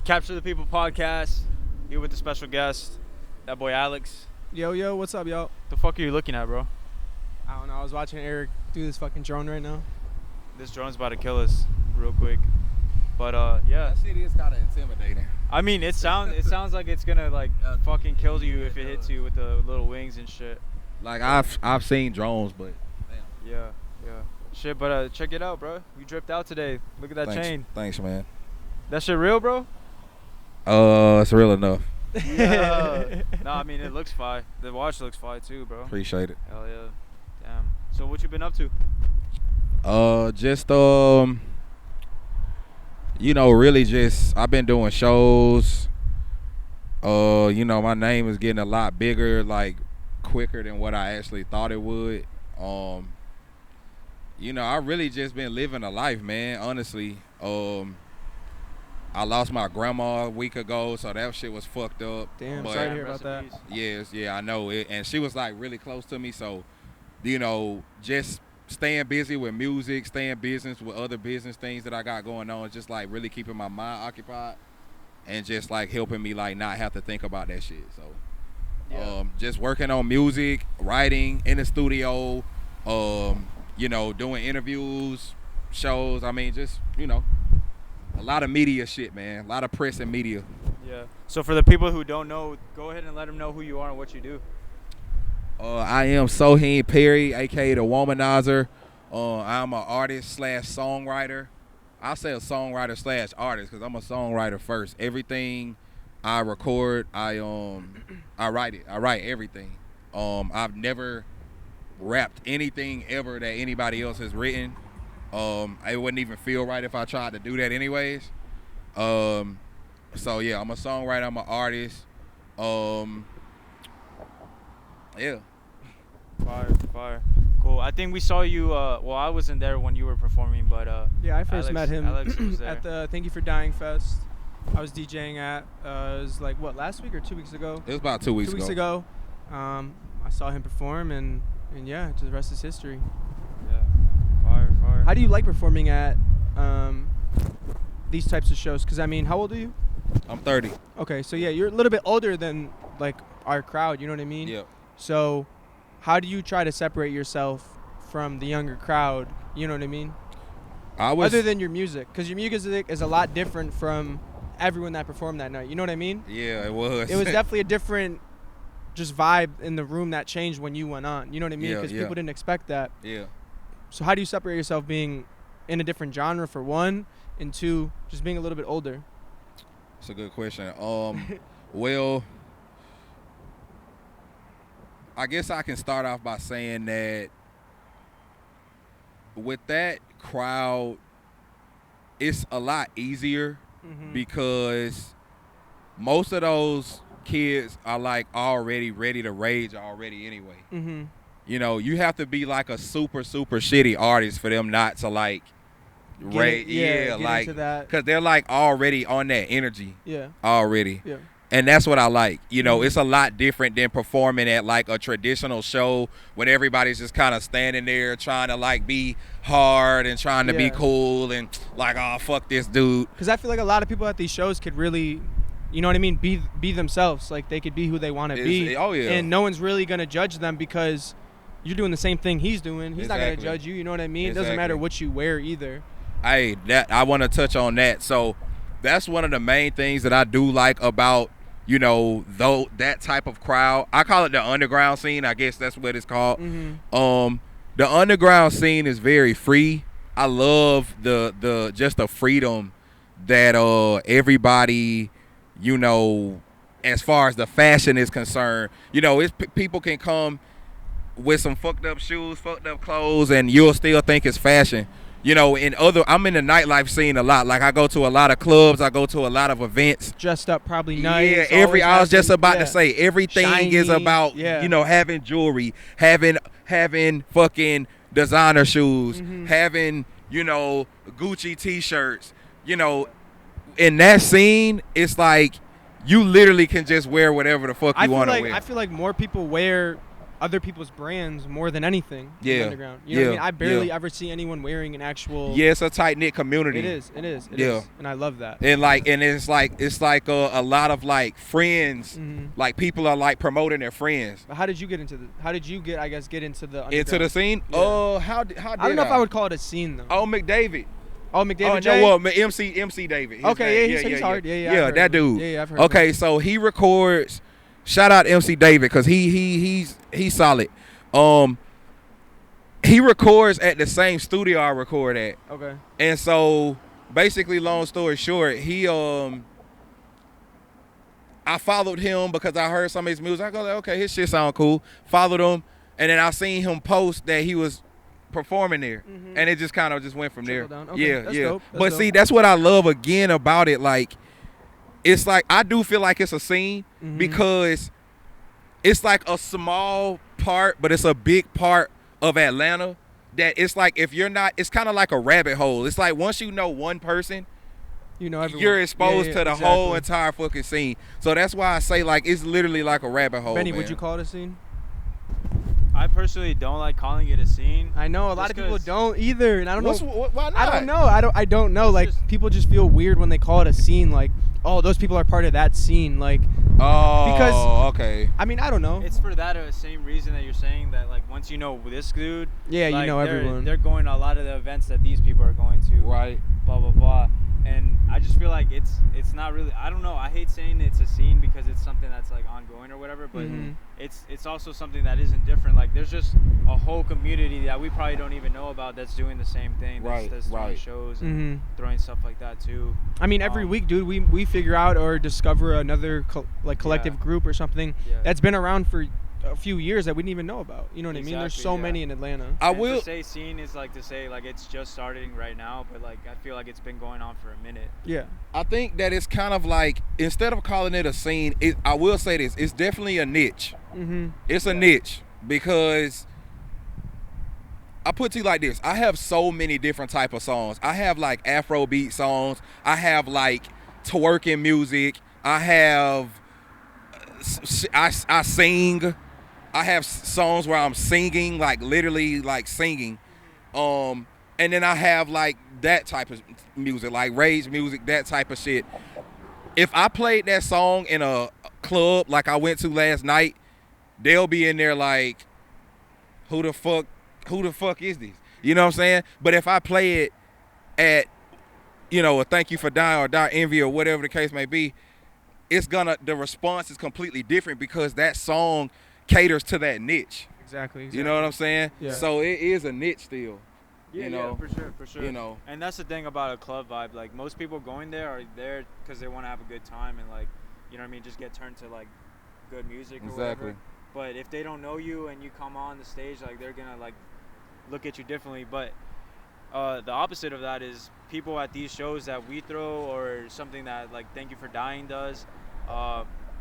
Capture the People podcast. Here with the special guest, that boy Alex. Yo, what's up, y'all? The fuck are you looking at, bro? I don't know. I was watching Eric do this fucking drone right now. This drone's about to kill us real quick. But yeah. That shit is kind of intimidating. I mean, it sounds like it's gonna like fucking kill you if it hits you with the little wings and shit. Like I've seen drones, but damn. Yeah. Shit, but check it out, bro. You dripped out today. Look at that chain. Thanks, man. That shit real, bro? It's real enough. Yeah. No, I mean it looks fire. The watch looks fire too, bro. Appreciate it. Hell yeah. Damn. So what you been up to? Just really just I've been doing shows. My name is getting a lot bigger, like quicker than what I actually thought it would. I really just been living a life, man, honestly. I lost my grandma a week ago, so that shit was fucked up. Damn, but sorry to hear about that. Yes, I know it. And she was like really close to me, so, just staying busy with music, staying business with other business things that I got going on, just like really keeping my mind occupied and just like helping me like not have to think about that shit. So, just working on music, writing in the studio, doing interviews, shows. I mean, just, a lot of media shit, man. A lot of press and media. Yeah. So for the people who don't know, go ahead and let them know who you are and what you do. I am Soheen Perry, a.k.a. the Womanizer. I'm an artist/songwriter. I'll say a songwriter/artist because I'm a songwriter first. Everything I record, I write it. I write everything. I've never rapped anything ever that anybody else has written. It wouldn't even feel right if I tried to do that anyways. So yeah, I'm a songwriter, I'm an artist. Yeah. Fire. Cool. I think we saw you, I wasn't there when you were performing, but yeah, I first met him Alex was there. at the Thank You for Dying Fest. I was DJing at, it was like, last week or 2 weeks ago? It was about 2 weeks ago. 2 weeks ago. I saw him perform, and yeah, the rest is history. Yeah. Fire. How do you like performing at these types of shows? Because, I mean, how old are you? I'm 30. Okay, so yeah, you're a little bit older than, like, our crowd, you know what I mean? Yeah. So how do you try to separate yourself from the younger crowd, you know what I mean? Other than your music, because your music is a lot different from everyone that performed that night, you know what I mean? Yeah, it was. It was definitely a different just vibe in the room that changed when you went on, you know what I mean? Because people didn't expect that. Yeah. So how do you separate yourself being in a different genre, for one, and two, just being a little bit older? That's a good question. Well, I guess I can start off by saying that with that crowd, it's a lot easier because most of those kids are like already ready to rage already anyway. Mm-hmm. You have to be like a super, super shitty artist for them not to like rage. Get like, into that. because they're like already on that energy. Yeah. Already. Yeah. And that's what I like. It's a lot different than performing at like a traditional show when everybody's just kind of standing there trying to like be hard and trying to be cool and like, oh, fuck this dude. Because I feel like a lot of people at these shows could really, you know what I mean, be themselves. Like they could be who they want to be. Oh, yeah. And no one's really going to judge them because you're doing the same thing he's doing. He's not going to Exactly. judge you. You know what I mean? It doesn't Exactly. matter what you wear either. I want to touch on that. So that's one of the main things that I do like about, though that type of crowd. I call it the underground scene. I guess that's what it's called. Mm-hmm. The underground scene is very free. I love the just the freedom that everybody, as far as the fashion is concerned, it's people can come with some fucked up shoes, fucked up clothes, and you'll still think it's fashion. I'm in the nightlife scene a lot. Like I go to a lot of clubs, I go to a lot of events. Dressed up probably nice. Yeah, I was just about to say everything Shiny, is about having jewelry, having fucking designer shoes, having Gucci t-shirts. In that scene, it's like you literally can just wear whatever the fuck you want to wear. I feel like more people wear other people's brands more than anything in Yeah. the underground. You know what I mean? I barely Yeah. ever see anyone wearing an actual. Yeah, it's a tight knit community. It is. It is. It Yeah. is. And I love that. And it's like a lot of like friends, like people are like promoting their friends. But how did you get into the? How did you get? I guess get into the. Into the scene? Yeah. How did I don't know if I would call it a scene though. Oh, McDavid. Oh, McDavid. Oh, no, well, MC David. Okay, yeah, he's hard. Yeah, that dude. Yeah, I've heard. Okay, so he records. Shout out MC David because he's solid. He records at the same studio I record at. Okay. And so basically, long story short, I followed him because I heard some of his music. I go, okay, his shit sound cool. Followed him, and then I seen him post that he was performing there, and it just kind of just went from there. Okay, yeah, that's yeah. dope. But see, that's what I love again about it. Like, it's like I do feel like it's a scene because it's like a small part, but it's a big part of Atlanta. That it's like if you're not, it's kind of like a rabbit hole. It's like once you know one person, you know everyone. You're exposed to the exactly. whole entire fucking scene. So that's why I say like it's literally like a rabbit hole. Benny, man. would you call it a scene? I personally don't like calling it a scene. I know a lot of people don't either, and I don't know. Why not? I don't know. I don't know. Like people just feel weird when they call it a scene. Like, oh, those people are part of that scene. Like, because okay. I mean, I don't know. It's for that same reason that you're saying that like once you know this dude, yeah, like, you know everyone. They're going to a lot of the events that these people are going to. Right. Blah blah blah. And I just feel like it's not really. I don't know. I hate saying it's a scene because it's something that's like ongoing or whatever. But it's also something that isn't different. Like there's just a whole community that we probably don't even know about that's doing the same thing. That's throwing shows and throwing stuff like that too. I mean, every week, dude, we figure out or discover another collective group or something that's been around for a few years that we didn't even know about. You know what I mean? There's so many in Atlanta. To say scene is like to say like it's just starting right now, but like I feel like it's been going on for a minute. Yeah. I think that it's kind of like instead of calling it a scene, I will say this: it's definitely a niche. It's a niche because I put it to you like this: I have so many different type of songs. I have like Afrobeat songs. I have like twerking music. I have I sing. I have songs where I'm singing, like literally like singing. And then I have like that type of music, like rage music, that type of shit. If I played that song in a club like I went to last night, they'll be in there like, who the fuck is this? You know what I'm saying? But if I play it at, a Thank You for Dying or Die Envy or whatever the case may be, the response is completely different because that song caters to that niche. Exactly. You know what I'm saying? Yeah. So it is a niche still. Yeah, for sure. And that's the thing about a club vibe. Like most people going there are there because they want to have a good time and like, you know what I mean, just get turned to like good music or whatever. But if they don't know you and you come on the stage, like they're gonna like look at you differently. But the opposite of that is people at these shows that we throw or something that like Thank You for Dying does.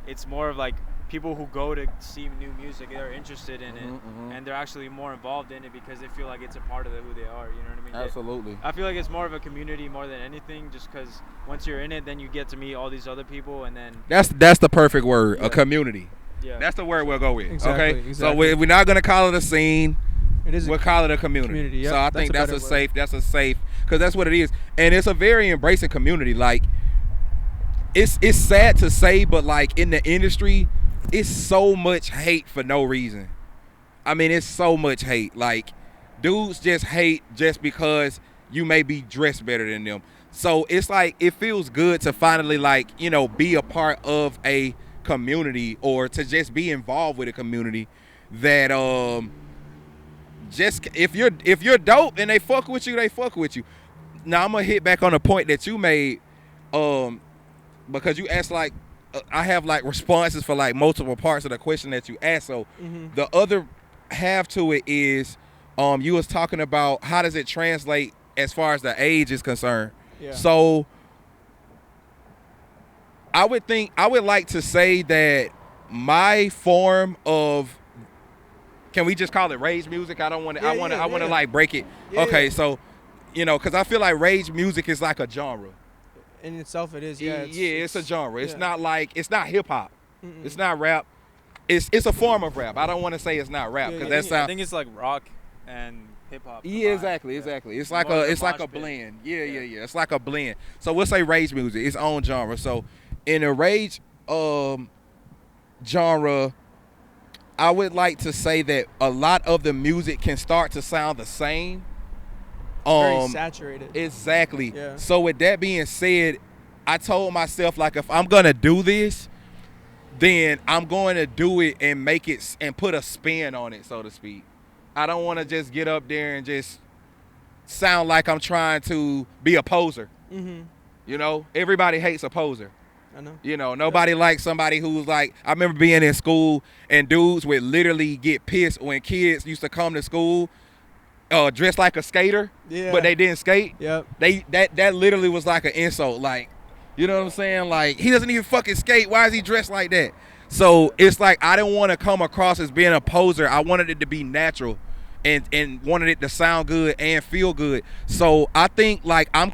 It's more of like people who go to see new music, they're interested in it, and they're actually more involved in it because they feel like it's a part of who they are. You know what I mean? Absolutely. I feel like it's more of a community more than anything, just because once you're in it, then you get to meet all these other people, and then that's the perfect word, a community. Yeah, that's the word we'll go with. Exactly, okay, exactly. So we're not gonna call it a scene. We'll call it a community. Yep. So I think that's a safe, because that's what it is, and it's a very embracing community. Like it's sad to say, but like in the industry, it's so much hate for no reason. I mean, it's so much hate. Like dudes just hate just because you may be dressed better than them. So it's like it feels good to finally like, be a part of a community or to just be involved with a community that just if you're dope and they fuck with you, they fuck with you. Now I'm gonna hit back on the point that you made because you asked like I have like responses for like multiple parts of the question that you asked. So the other half to it is you was talking about how does it translate as far as the age is concerned. Yeah. So I would like to say that my form of, can we just call it rage music? I want to like break it. Yeah, okay, so because I feel like rage music is like a genre. In itself, it is. It's a genre. It's not like, it's not hip hop. It's not rap. it's a form of rap. I don't want to say it's not rap because I think it's like rock and hip hop. Yeah, exactly. It's like a blend. Yeah. It's like a blend. So we'll say rage music, its own genre. So in the rage genre, I would like to say that a lot of the music can start to sound the same. Very saturated. Exactly. Yeah. So with that being said, I told myself, like, if I'm gonna do this, then I'm going to do it and make it and put a spin on it, so to speak. I don't want to just get up there and just sound like I'm trying to be a poser. Mm-hmm. You know, everybody hates a poser. I know. You know, nobody likes somebody who's like, I remember being in school and dudes would literally get pissed when kids used to come to school dressed like a skater, but they didn't skate. Yep. That literally was like an insult. Like, you know what I'm saying? Like, he doesn't even fucking skate. Why is he dressed like that? So it's like I didn't want to come across as being a poser. I wanted it to be natural and wanted it to sound good and feel good. So I think like I'm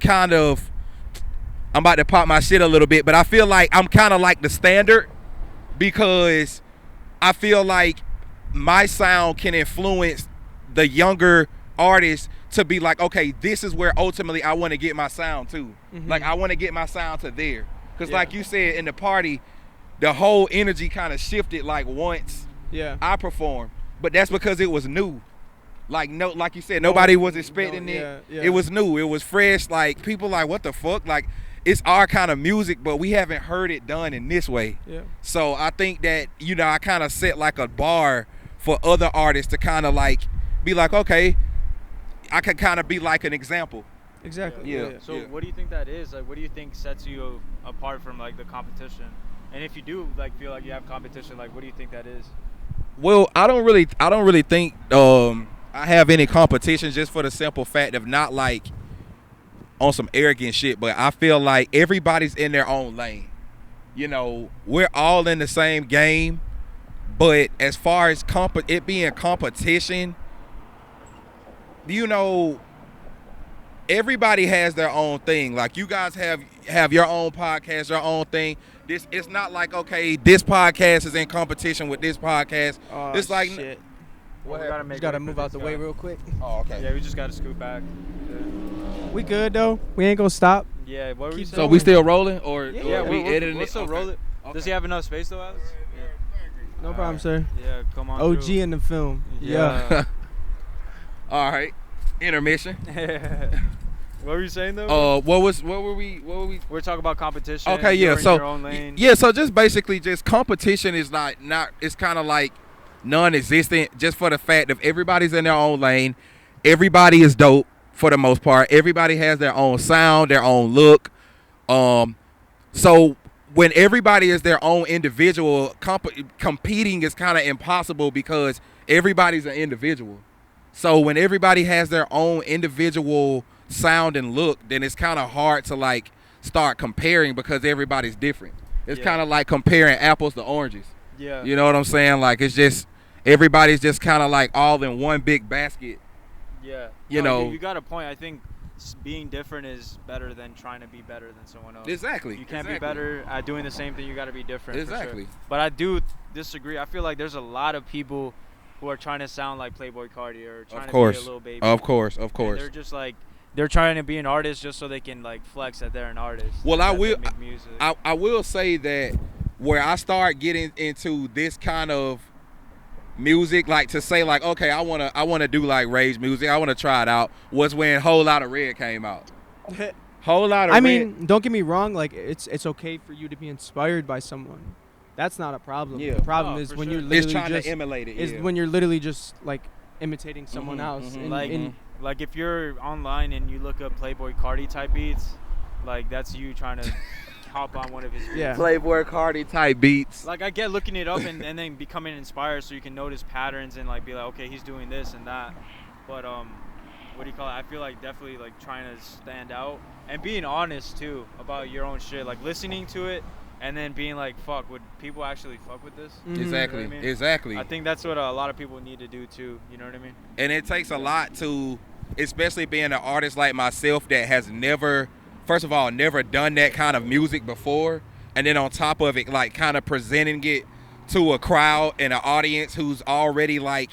about to pop my shit a little bit, but I feel like I'm kind of like the standard because I feel like my sound can influence the younger artists to be like, okay, this is where ultimately I want to get my sound to. Mm-hmm. Like, I want to get my sound to there. Because like you said, in the party, the whole energy kind of shifted like once I performed. But that's because it was new. Like you said, nobody was expecting it. Yeah. It was new. It was fresh. Like, people like, what the fuck? Like, it's our kind of music, but we haven't heard it done in this way. Yeah. So I think that, you know, I kind of set like a bar for other artists to kind of like be like, okay, I could kind of be like an example. Exactly. Yeah. So what do you think that is? Like, what do you think sets you apart from like the competition? And if you do like feel like you have competition, like what do you think that is? Well, I don't really think I have any competition, just for the simple fact of not like on some arrogant shit, but I feel like everybody's in their own lane. You know, we're all in the same game, but as far as it being competition, you know, everybody has their own thing. Like, you guys have your own podcast, your own thing. It's not like, okay, this podcast is in competition with this podcast. It's like, shit. We gotta move out the way real quick. Oh, okay. Yeah, we just gotta scoot back. Yeah. We good though. We ain't gonna stop. Yeah. What were you saying? So we still rolling, or we editing we'll it? still roll it. Okay. Does he have enough space though, Alex? Yeah. No problem, sir. Yeah, come on. OG through. in the film. Yeah. All right. Intermission. What were you saying though? What were we? We're talking about competition. Okay, yeah. You're in So your own lane. yeah, so just basically, just competition is not. It's kind of like non-existent, just for the fact of everybody's in their own lane. Everybody is dope for the most part. Everybody has their own sound, their own look. So when everybody is their own individual, competing is kind of impossible because everybody's an individual. So when everybody has their own individual sound and look, then it's kind of hard to like start comparing because everybody's different. It's kind of like comparing apples to oranges. Yeah. You know what I'm saying? Like, it's just everybody's just kind of like all in one big basket. Yeah. You know. You got a point. I think being different is better than trying to be better than someone else. Exactly. You can't be better at doing the same thing. You got to be different. Exactly. For sure. But I do disagree. I feel like there's a lot of people who are trying to sound like Playboy Cardi or trying to be a little baby. Of course. And they're just like, they're trying to be an artist just so they can like flex that they're an artist. Well, I will say that where I start getting into this kind of music, like to say like, okay, I wanna do like rage music, I wanna try it out, was when Whole Lotta Red came out. Whole Lotta Red. I mean, don't get me wrong, like it's okay for you to be inspired by someone. That's not a problem. Yeah. The problem is when you're literally it's trying just to emulate it. is when you're literally just like imitating someone else. Like if you're online and you look up Playboy Cardi type beats, like that's you trying to hop on one of his beats. Yeah. Playboy Cardi type beats. Like I get looking it up and then becoming inspired so you can notice patterns and like be like, okay, he's doing this and that. But what do you call it? I feel like definitely like trying to stand out and being honest too about your own shit. Like listening to it and then being like, fuck, would people actually fuck with this? Mm-hmm. Exactly. You know what I mean? Exactly. I think that's what a lot of people need to do too. You know what I mean? And it takes a lot to, especially being an artist like myself that has never done that kind of music before, and then on top of it, like kind of presenting it to a crowd and an audience who's already like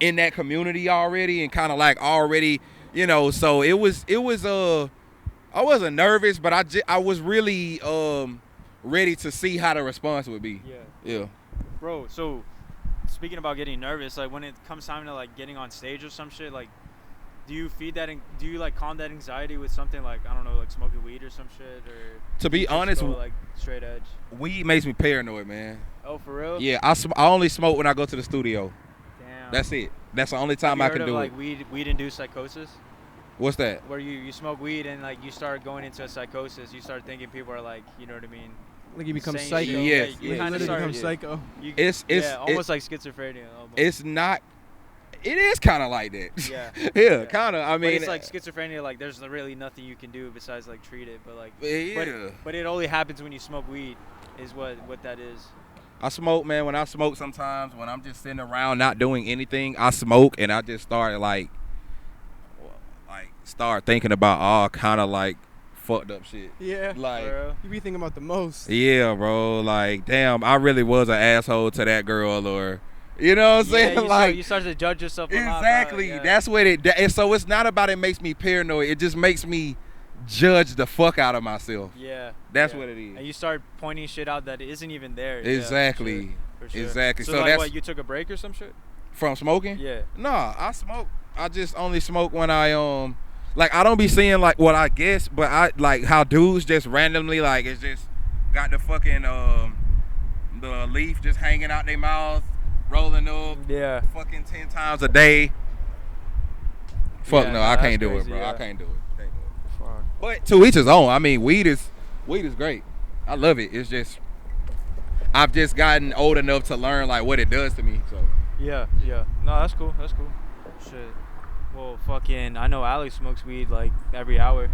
in that community already and kind of like already, you know. So it was I wasn't nervous, but I was really ready to see how the response would be. Yeah. Bro, so speaking about getting nervous, like when it comes time to like getting on stage or some shit, like do you feed that do you like calm that anxiety with something like, I don't know, like smoking weed or some shit, or to be honest, go, like straight edge? Weed makes me paranoid, man. Oh, for real? Yeah, I only smoke when I go to the studio. Damn. That's it. That's the only time I can do like it. Weed induced psychosis? What's that? Where you smoke weed and like you start going into a psychosis, you start thinking people are like, you know what I mean? Like you become psycho. Yeah, you kind of become psycho. It's almost like schizophrenia. Almost. It's not. It is kind of like that. Yeah. Yeah, kind of. I mean, but it's like schizophrenia. Like there's really nothing you can do besides like treat it. But like, yeah. But it only happens when you smoke weed, is what that is. I smoke, man. When I smoke, sometimes when I'm just sitting around not doing anything, I smoke and I just start start thinking about all kind of like fucked up shit. Yeah. Like you be thinking about the most. Yeah, bro. Like, damn, I really was an asshole to that girl, or you know what I'm saying? You start to judge yourself a lot. Exactly. That's what it. And so it's not about it makes me paranoid. It just makes me judge the fuck out of myself. Yeah. That's what it is. And you start pointing shit out that isn't even there. Exactly. Yeah, for sure. Exactly. So like, that's what, you took a break or some shit? From smoking? Yeah. Nah, I smoke. I just only smoke when I like I don't be seeing like what I guess, but I like how dudes just randomly like it's just got the fucking the leaf just hanging out their mouth, rolling up. Yeah. Fucking 10 times a day. Fuck no, I can't do it, bro. Yeah. I can't do it. Fuck. But to each his own. I mean, weed is great. I love it. It's just I've just gotten old enough to learn like what it does to me. So. Yeah. No, that's cool. Shit. Well, fucking, I know Alex smokes weed like every hour.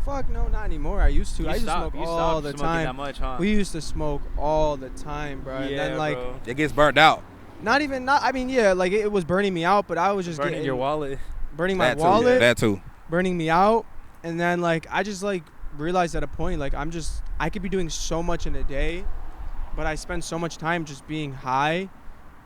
Fuck no, not anymore. I used to. I used to smoke all the time. That much, huh? We used to smoke all the time, bro. Yeah, and then like bro. It gets burnt out. I mean, yeah, like it was burning me out, but I was just burning your wallet. Burning my wallet. That too. Burning me out, and then like I just like realized at a point like I could be doing so much in a day, but I spend so much time just being high.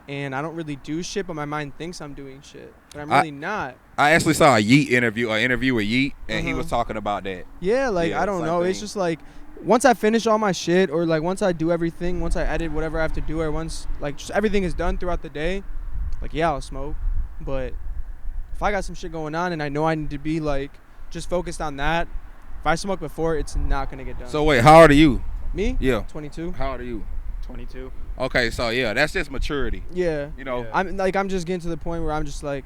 And I don't really do shit, but my mind thinks I'm doing shit. But I'm really not. I actually saw an interview with Yeet, and he was talking about that. Yeah, like, I don't know. It's just like, once I finish all my shit, or like once I do everything, once I edit whatever I have to do, or once like just everything is done throughout the day, like, yeah, I'll smoke. But if I got some shit going on and I know I need to be like just focused on that, if I smoke before, it's not going to get done. So wait, how old are you? Me? Yeah. 22. How old are you? 22. Okay, so yeah, that's just maturity. Yeah. You know, I'm just getting to the point where I'm just like,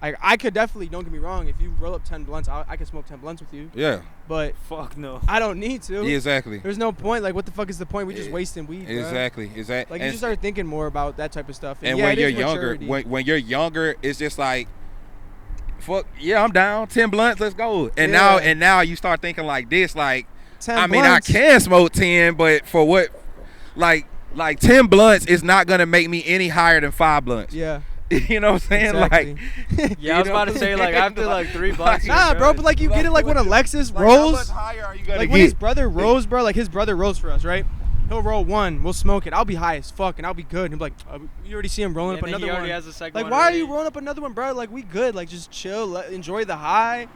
I could definitely, don't get me wrong, if you roll up 10 blunts, I could smoke 10 blunts with you. Yeah. But fuck no. I don't need to. Yeah, exactly. There's no point. Like, what the fuck is the point? We're just wasting weed. Exactly. Bro. Like, you just start thinking more about that type of stuff. And when you're younger, when you're younger, it's just like, fuck yeah, I'm down. 10 blunts, let's go. And now you start thinking like this, like, 10 I mean, blunts. I can smoke 10, but for what, like 10 blunts is not gonna make me any higher than 5 blunts. Yeah. You know what I'm saying? Exactly. Like, yeah, I was about to say like after like 3 blunts. Nah, bro, but like you get it like when Alexis rolls. How much higher are you gonna like get? when his brother rolls, bro. Like his brother rolls for us, right? He'll roll one, we'll smoke it. I'll be high as fuck, and I'll be good. And he'll be like, you already see him rolling up another one. Has a second like, one why already. are you rolling up another one, bro? Like, we good. Like, just chill, enjoy the high.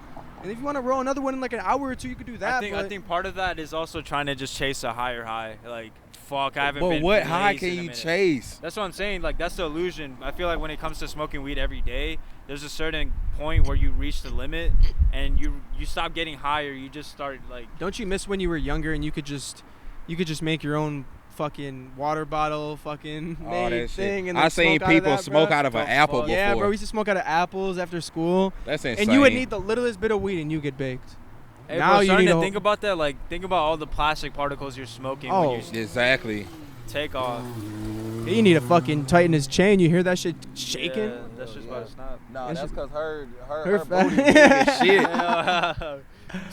And if you want to roll another one in like an hour or two, you could do that. I think part of that is also trying to just chase a higher high. Like, fuck, I haven't been. But what high can you chase? That's what I'm saying. Like, that's the illusion. I feel like when it comes to smoking weed every day, there's a certain point where you reach the limit, and you stop getting higher. You just start like. Don't you miss when you were younger and you could just make your own fucking water bottle, fucking made thing, and I seen people smoke out of an apple before. Yeah, bro, we used to smoke out of apples after school. That's insane. And you would need the littlest bit of weed, and you get baked. Hey, now bro, starting to think about that, like think about all the plastic particles you're smoking when you exactly take off. You need to fucking tighten his chain. You hear that shit shaking? Yeah, that's just about to snap. Nah, that's because her booty big as shit.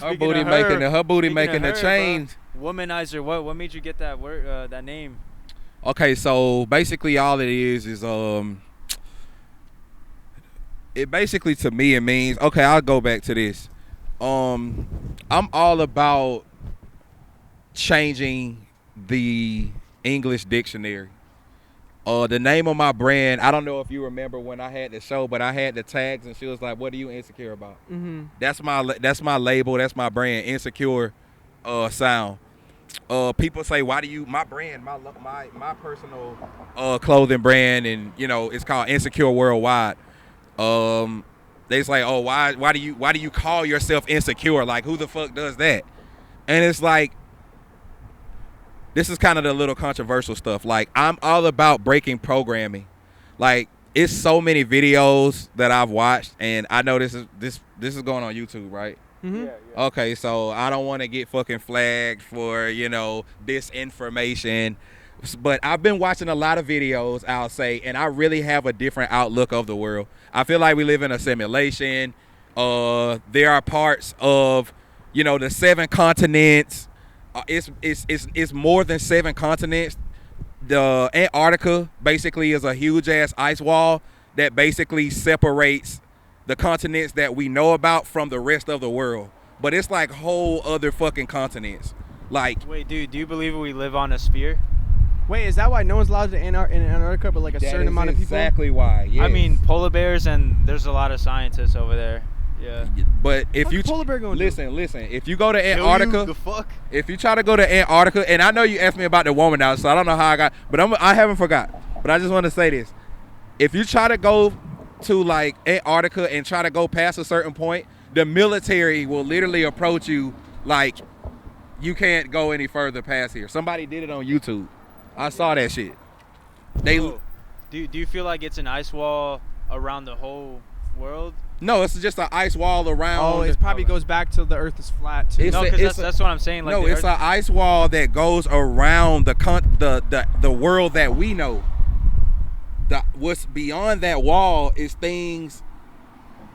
Her booty making the chain. Womanizer, what made you get that word, that name? Okay, so basically all it is it basically to me it means, okay, I'll go back to this. I'm all about changing the English dictionary. The name of my brand, I don't know if you remember when I had the show, but I had the tags, and she was like, "What are you insecure about?" Mm-hmm. That's my label. That's my brand, Insecure Sound. People say, "Why do you?" My brand, my personal clothing brand, and it's called Insecure Worldwide. They say, "Oh, why do you call yourself insecure? Like, who the fuck does that?" And it's like, this is kind of the little controversial stuff. Like, I'm all about breaking programming. Like, it's so many videos that I've watched, and I know this is going on YouTube, right? Mm-hmm. Yeah. Okay, so I don't want to get fucking flagged for disinformation, but I've been watching a lot of videos, I'll say, and I really have a different outlook of the world. I feel like we live in a simulation. There are parts of the 7 continents. It's more than 7 continents. The Antarctica basically is a huge ass ice wall that basically separates the continents that we know about from the rest of the world. But it's like whole other fucking continents. Like, wait, dude, do you believe we live on a sphere? Wait, is that why no one's allowed to in Antarctica, but like a certain amount of people? Exactly why. Yes. I mean, polar bears, and there's a lot of scientists over there. Yeah. But if you polar bear gonna listen, if you go to Antarctica, the fuck? if you try to go to Antarctica, and I know you asked me about the Womanizer, so I don't know how I got, but I haven't forgot. But I just want to say this: if you try to go to like Antarctica and try to go past a certain point, the military will literally approach you like you can't go any further past here. Somebody did it on YouTube. I saw that shit. Do you feel like it's an ice wall around the whole world? No, it's just an ice wall around. Oh, it probably goes back to the Earth is flat too. No, because that's what I'm saying. Like, no, it's an ice wall that goes around the world that we know. What's beyond that wall is things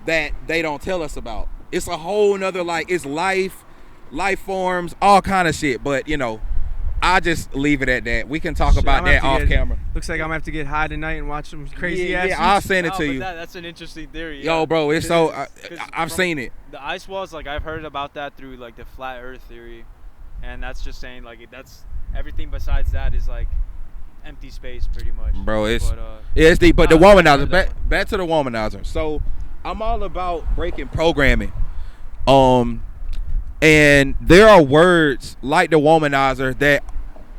that they don't tell us about. It's a whole nother, like, it's life forms, all kind of shit. But I just leave it at that. We can talk about that off camera. Looks like I'm gonna have to get high tonight and watch some crazy ass. Yeah, I'll send it to you. That's an interesting theory. Yo, bro, it's so I've seen it. The ice walls, like, I've heard about that through like the flat Earth theory, and that's just saying like that's everything besides that is like empty space pretty much. Bro, it's deep. But the Womanizer, back to the Womanizer. So I'm all about breaking programming. And there are words like the Womanizer that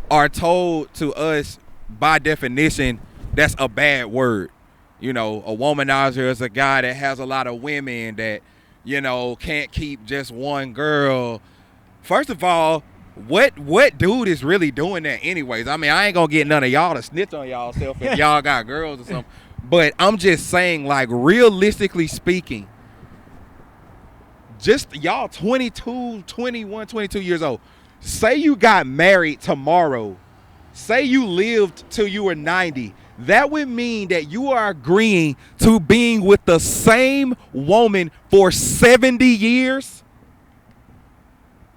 are told to us by definition that's a bad word. A womanizer is a guy that has a lot of women that, can't keep just one girl. First of all, what dude is really doing that anyways? I mean, I ain't gonna get none of y'all to snitch on y'all self if y'all got girls or something. But I'm just saying, like, realistically speaking, just y'all 22, 21, 22 years old. Say you got married tomorrow. Say you lived till you were 90. That would mean that you are agreeing to being with the same woman for 70 years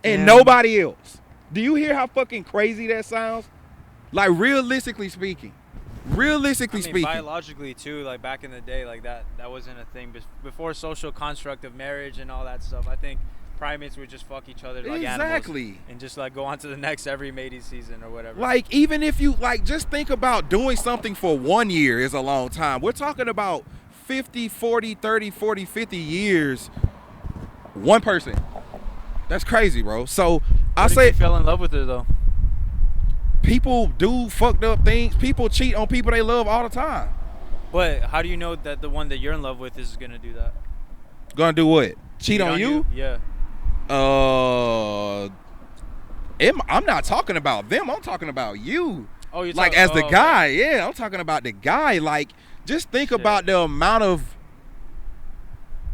and nobody else. Do you hear how fucking crazy that sounds? Like, realistically speaking. Biologically too, like back in the day, like that wasn't a thing before social construct of marriage and all that stuff. I think primates would just fuck each other like animals and just like go on to the next every mating season or whatever. Like, even if you just think about doing something for 1 year is a long time. We're talking about 50, 40, 30, 40, 50 years. One person. That's crazy, bro. So I say, you fell in love with her though. People do fucked up things. People cheat on people they love all the time. But how do you know that the one that you're in love with is gonna do that? Gonna do what? Cheat on you? Yeah. I'm not talking about them. I'm talking about you. Oh, you're like as the guy. Okay. Yeah, I'm talking about the guy. Like, just think about the amount of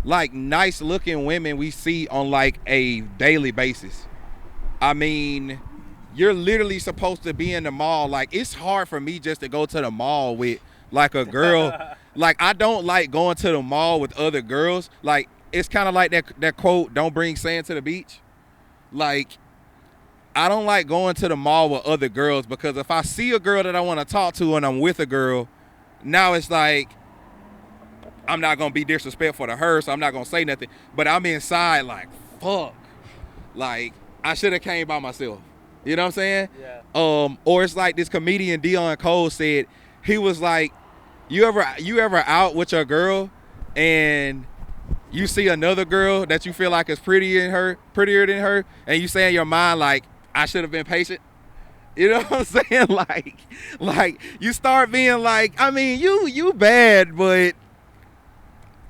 like nice looking women we see on like a daily basis. I mean, you're literally supposed to be in the mall. Like, it's hard for me just to go to the mall with like a girl. Like, I don't like going to the mall with other girls. Like, it's kind of like that quote, "Don't bring sand to the beach." Like, I don't like going to the mall with other girls because if I see a girl that I want to talk to and I'm with a girl, now it's like I'm not going to be disrespectful to her, so I'm not going to say nothing. But I'm inside like, fuck. Like, I should have came by myself. You know what I'm saying? Yeah. Or it's like this comedian Dion Cole said, he was like, you ever out with your girl and you see another girl that you feel like is prettier than her, and you say in your mind like, I should have been patient. You know what I'm saying? Like you start being like, I mean, you bad, but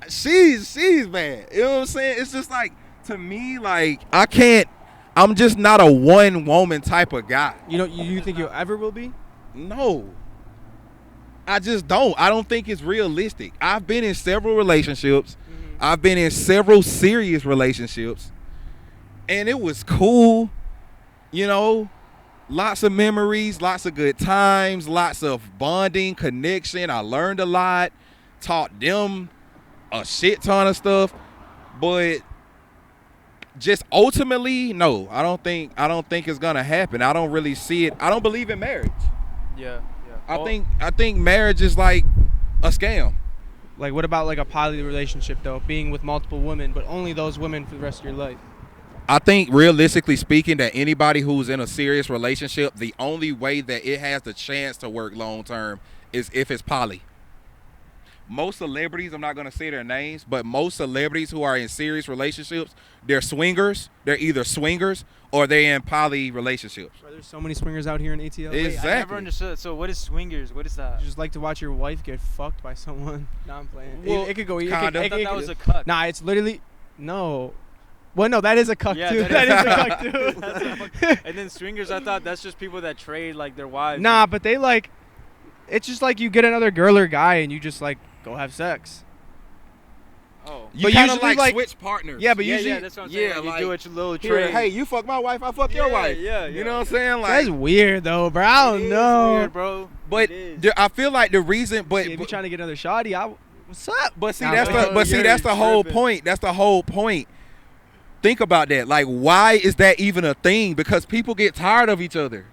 she's bad. You know what I'm saying? It's just like, to me, like, I'm just not a one woman type of guy. You think you ever will be? No. I just don't. I don't think it's realistic. I've been in several relationships. Mm-hmm. I've been in several serious relationships. And it was cool. Lots of memories, lots of good times, lots of bonding, connection. I learned a lot, taught them a shit ton of stuff. But just ultimately, no, I don't think it's gonna happen. I don't really see it. I don't believe in marriage. Yeah. I think marriage is like a scam. Like, what about like a poly relationship though, being with multiple women, but only those women for the rest of your life? I think realistically speaking that anybody who's in a serious relationship, the only way that it has the chance to work long term is if it's poly. Most celebrities, I'm not going to say their names, but most celebrities who are in serious relationships, they're swingers. They're either swingers or they're in poly relationships. Bro, there's so many swingers out here in ATL. Exactly. Wait, I never understood. So what is swingers? What is that? You just like to watch your wife get fucked by someone. Nah, I'm playing. Well, it could go. I thought that was a cut. Nah, it's literally no. Well, no, that is a cuck too. That is a cuck too. And then swingers, I thought that's just people that trade like their wives. Nah, but they like, it's just like you get another girl or guy and you just like go have sex. Oh, you kind of like switch partners. Yeah, but usually, that's what I'm saying. Like, you do a little trade. Hey, you fuck my wife, I fuck your wife. Yeah. You know what I'm saying? Like, that's weird though, bro. I don't know, weird, bro. But I feel like the reason, but if you're trying to get another shawty, what's up? But see, that's the whole point. That's the whole point. Think about that. Like, why is that even a thing? Because people get tired of each other.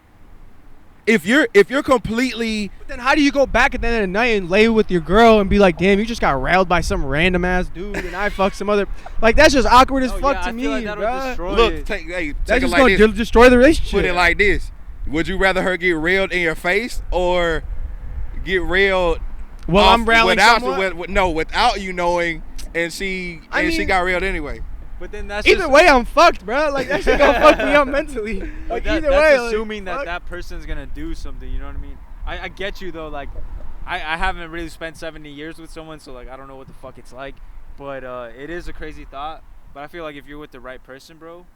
If you're completely... But then how do you go back at the end of the night and lay with your girl and be like, damn, you just got railed by some random ass dude and I fucked some other... Like, that's just awkward as fuck to me, like bro. Look, take that's it just like gonna destroy the relationship. Put it like this. Would you rather her get railed in your face or get railed... Well, I'm railing someone? Without you knowing, and she got railed anyway. But then that's either way, I'm fucked, bro. Like, that shit gonna fuck me up mentally. Like, either way, that's assuming that person's gonna do something. You know what I mean? I get you though. Like, I haven't really spent 70 years with someone, so like I don't know what the fuck it's like. But it is a crazy thought. But I feel like if you're with the right person, bro.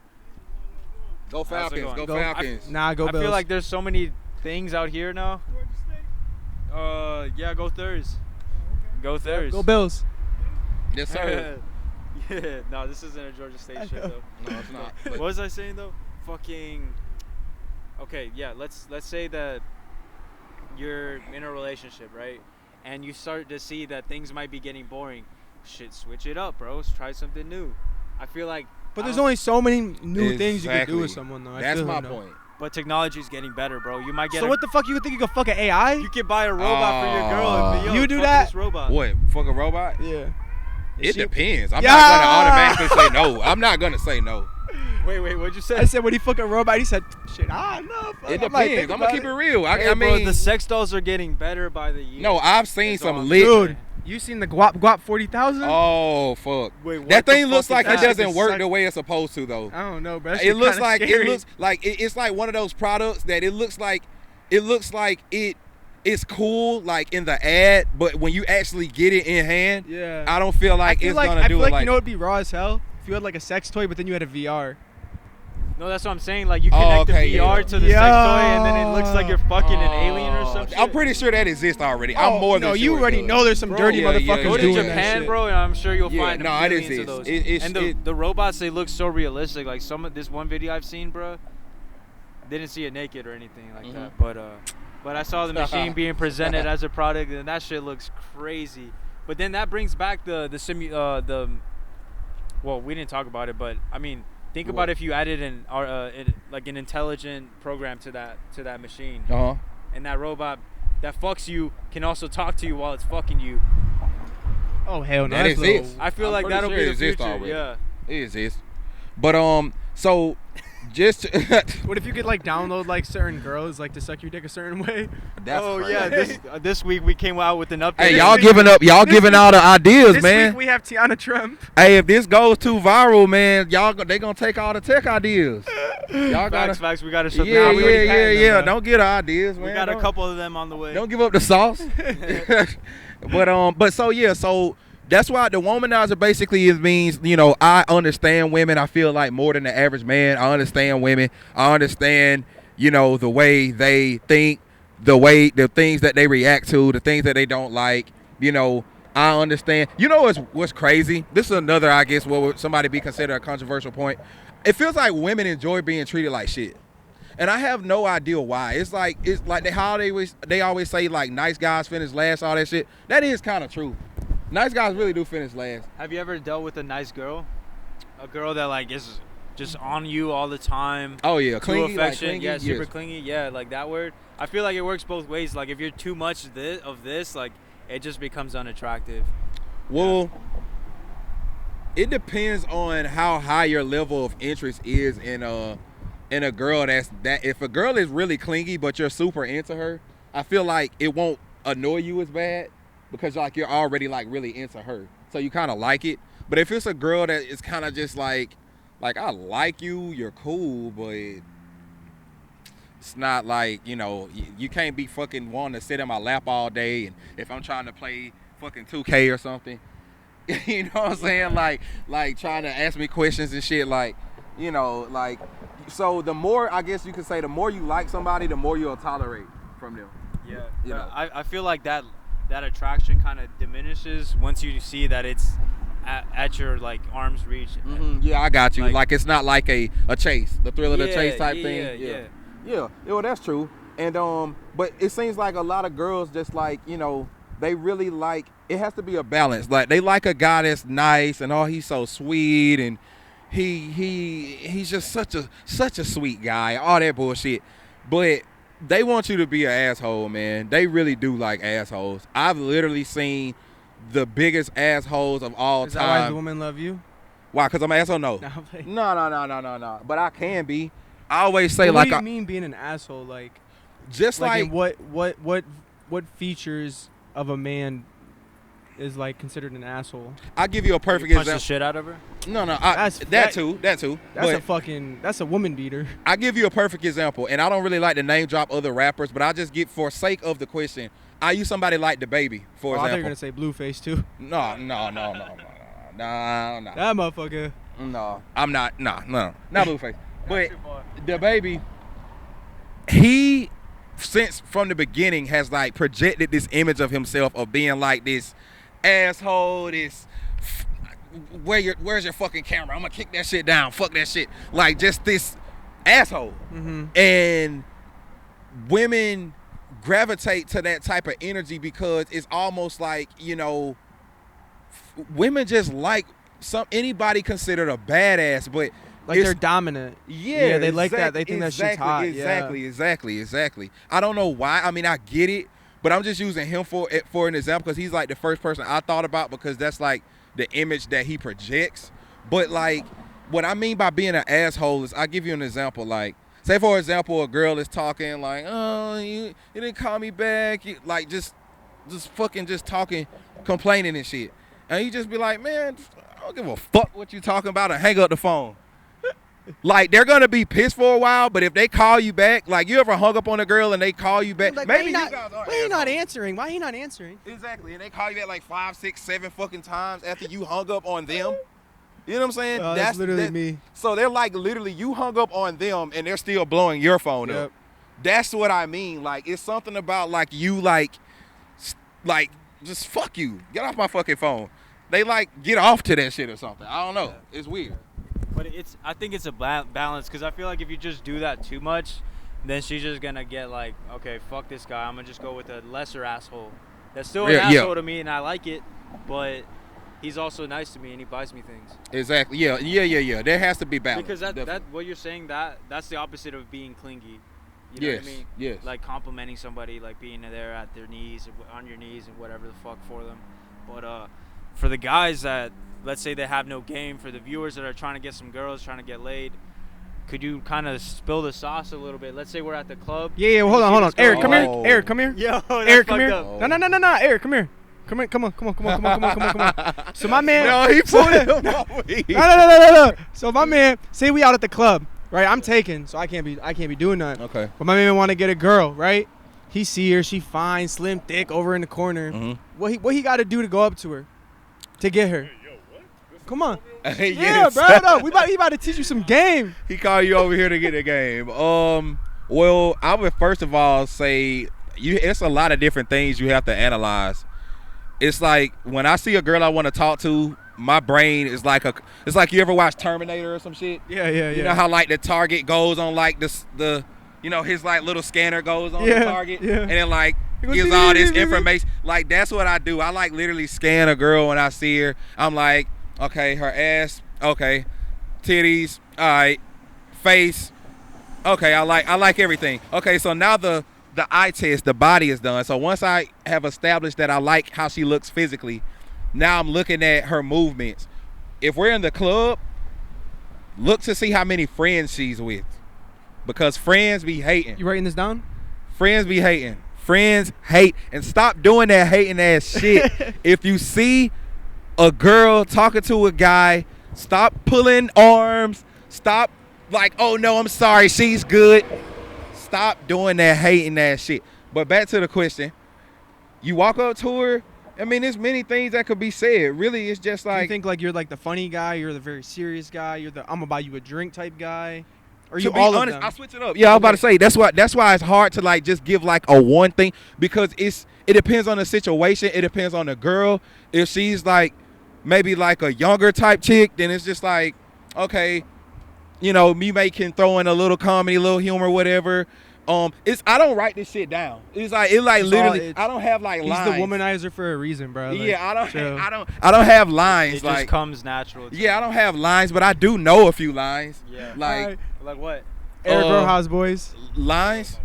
Go Falcons. Go Falcons. Go Bills. I feel like there's so many things out here now. Yeah, go Thurs. Go Thurs. Go Bills. Yes, sir. Yeah, no, this isn't a Georgia State shit though. No, it's not. What was I saying though? Okay, yeah. Let's say that you're in a relationship, right? And you start to see that things might be getting boring. Shit, switch it up, bro. Let's try something new. I feel like. But there's only so many new things you can do with someone, though. That's my point. But technology's getting better, bro. You might get. So what the fuck you think you can fuck an AI? You can buy a robot for your girl. And you do that? This robot. What? Fuck a robot? Yeah. It depends. I'm not gonna automatically say no. I'm not gonna say no. Wait, what'd you say? I said when he fuck a robot, he said, "Shit, no." It depends. I'm gonna keep it real. I mean, bro, the sex dolls are getting better by the year. No, I've seen some lit. Dude, you seen the guap 40,000? Oh fuck! Wait, that thing looks like it doesn't work the way it's supposed to, though. I don't know, bro. It looks like it's like one of those products that it looks like it's cool like in the ad, but when you actually get it in hand, yeah, I don't feel like it's gonna do it. I feel like you know it'd be raw as hell if you had like a sex toy, but then you had a VR. No, that's what I'm saying. Like you connect the VR to the sex toy, and then it looks like you're fucking an alien or something. I'm pretty sure that exists already. I'm more than sure. No, you already know there's some dirty motherfuckers Go doing to that Japan, shit. bro, and I'm sure you'll find millions of those. And the robots, they look so realistic. Like this one video I've seen, bro, didn't see it naked or anything like that, but I saw the machine being presented as a product, and that shit looks crazy. But then that brings back well, we didn't talk about it, but I mean, think about if you added an intelligent program to that machine, and that robot that fucks you can also talk to you while it's fucking you. Oh hell no! That exists. I feel like that'll be the future. Already. Yeah, it exists. But so Just what if you could like download like certain girls like to suck your dick a certain way? That's crazy. This week we came out with an update. Hey, y'all giving all the ideas, this man. Week we have Tiana Trump. Hey, if this goes too viral, man, they gonna take all the tech ideas. Y'all facts. We gotta shut down. down. Yeah. Don't get our ideas, man. We got a couple of them on the way. Don't give up the sauce. But so that's why the womanizer basically means, I understand women. I feel like more than the average man. I understand women. I understand, the way they think, the things that they react to, the things that they don't like. I understand. What's crazy? This is another, I guess, what would somebody be considered a controversial point. It feels like women enjoy being treated like shit. And I have no idea why. It's like they always say like nice guys finish last, all that shit. That is kind of true. Nice guys really do finish last. Have you ever dealt with a nice girl? A girl that like is just on you all the time. Oh yeah, clingy, affection. Like clingy, yeah, super clingy. Yeah, like that word. I feel like it works both ways. Like if you're too much of this, like it just becomes unattractive. Well, it depends on how high your level of interest is in a girl that if a girl is really clingy but you're super into her, I feel like it won't annoy you as bad because like you're already like really into her, so you kind of like it. But if it's a girl that is kind of just like I like you, you're cool, but it's not like, you can't be fucking wanting to sit in my lap all day, and if I'm trying to play fucking 2K or something, you know what I'm saying, like trying to ask me questions and shit, like, like. So the more, I guess you could say, the more you like somebody, the more you'll tolerate from them. Yeah. I feel like that attraction kind of diminishes once you see that it's at your like arm's reach. Mm-hmm. Yeah, I got you. Like it's not like a chase, the thrill of the chase type thing. Yeah. Well, that's true. And but it seems like a lot of girls just like, they really like, it has to be a balance. Like they like a guy that's nice and he's so sweet and he's just such a sweet guy, all that bullshit. But they want you to be an asshole, man. They really do like assholes. I've literally seen the biggest assholes of all time. Is that why the women love you? Why? Because I'm an asshole? No. No. But I can be. I always say what do you mean being an asshole? Like, just like what features of a man is like considered an asshole? I'll give you a perfect example. example. Punch the shit out of her? No. That too. That's a woman beater. I give you a perfect example, and I don't really like to name drop other rappers, but I just get, for sake of the question, I use somebody like the Baby, for example. I thought you were gonna say Blueface too. No. That motherfucker. No, I'm not. No, not Blueface. But the Baby, he, since from the beginning, has like projected this image of himself of being like this asshole, this where's your fucking camera? I'm gonna kick that shit down. Fuck that shit. Like just this asshole. Mm-hmm. And women gravitate to that type of energy because it's almost like, women just like anybody considered a badass, but like they're dominant. Yeah, they like that. They think that shit's hot. Exactly. I don't know why. I mean, I get it, but I'm just using him for an example because he's like the first person I thought about because that's like the image that he projects. But like, what I mean by being an asshole is, I'll give you an example. Like, say for example, a girl is talking like, "Oh, you didn't call me back," like just fucking just talking, complaining and shit, and you just be like, "Man, I don't give a fuck what you talking about," and hang up the phone. Like, they're gonna be pissed for a while, but if they call you back, like, you ever hung up on a girl and they call you back, like, maybe why he not answering? Why he not answering? Exactly, and they call you back like 5, 6, 7 fucking times after you hung up on them. You know what I'm saying? That's literally me. So they're like, literally, you hung up on them and they're still blowing your phone up. That's what I mean. Like, it's something about like you like just fuck you, get off my fucking phone. They like get off to that shit or something. I don't know. It's weird. But I think it's a balance, because I feel like if you just do that too much, then she's just gonna get like, okay, fuck this guy, I'm gonna just go with a lesser asshole. That's still an asshole to me, and I like it, but he's also nice to me and he buys me things. Exactly. Yeah. There has to be balance. Because that what you're saying, that's the opposite of being clingy. You know what I mean? Yes. Like complimenting somebody, like being there at their knees, on your knees, and whatever the fuck for them. But for the guys that, let's say they have no game, for the viewers that are trying to get some girls, trying to get laid, could you kind of spill the sauce a little bit? Let's say we're at the club. Yeah, hold on. Eric, come here. Eric, come here. Yo, Eric, come here. up. No. Eric, come here. Come on. So my man. No, he pulled him over. No. So my man, say we out at the club, right? I'm taken, so I can't be doing nothing. Okay. But my man want to get a girl, right? He see her, she fine, slim, thick, over in the corner. Mm-hmm. What he got to do to go up to her, to get her? Hey, yo, what? Come on. Yeah, bro. No, he about to teach you some game. He called you over here to get the game. Well, I would first of all say it's a lot of different things you have to analyze. It's like when I see a girl I want to talk to, my brain is like it's like you ever watch Terminator or some shit? Yeah. You know how like the target goes on like the you know, his like little scanner goes on the target and then like gives all this information. Like that's what I do. I like literally scan a girl when I see her. I'm like, okay, her ass, okay, titties, all right, face, okay, I like everything. Okay, so now the eye test, the body is done. So once I have established that I like how she looks physically, now I'm looking at her movements. If we're in the club, look to see how many friends she's with. Because friends be hating. You writing this down? Friends be hating. Friends hate. And stop doing that hating ass shit. If you see a girl talking to a guy, stop pulling arms. Stop like, oh no, I'm sorry, she's good. Stop doing that hating ass shit. But back to the question. You walk up to her, I mean, there's many things that could be said. Really, it's just like. You think like you're like the funny guy, you're the very serious guy, you're the I'm gonna buy you a drink type guy? Or you all honest, of them? I switch it up. Yeah, I was about to say that's why it's hard to like just give like a one thing, because it depends on the situation. It depends on the girl. If she's like maybe like a younger type chick, then it's just like, okay, you know, me can throw in a little comedy, a little humor, whatever. I don't write this shit down. It's literally I don't have like lines. He's the womanizer for a reason, bro. Like, yeah, I don't have lines. It just comes natural. Yeah, I don't have lines, but I do know a few lines. Yeah. Like what? Eric Rojas boys. Lines.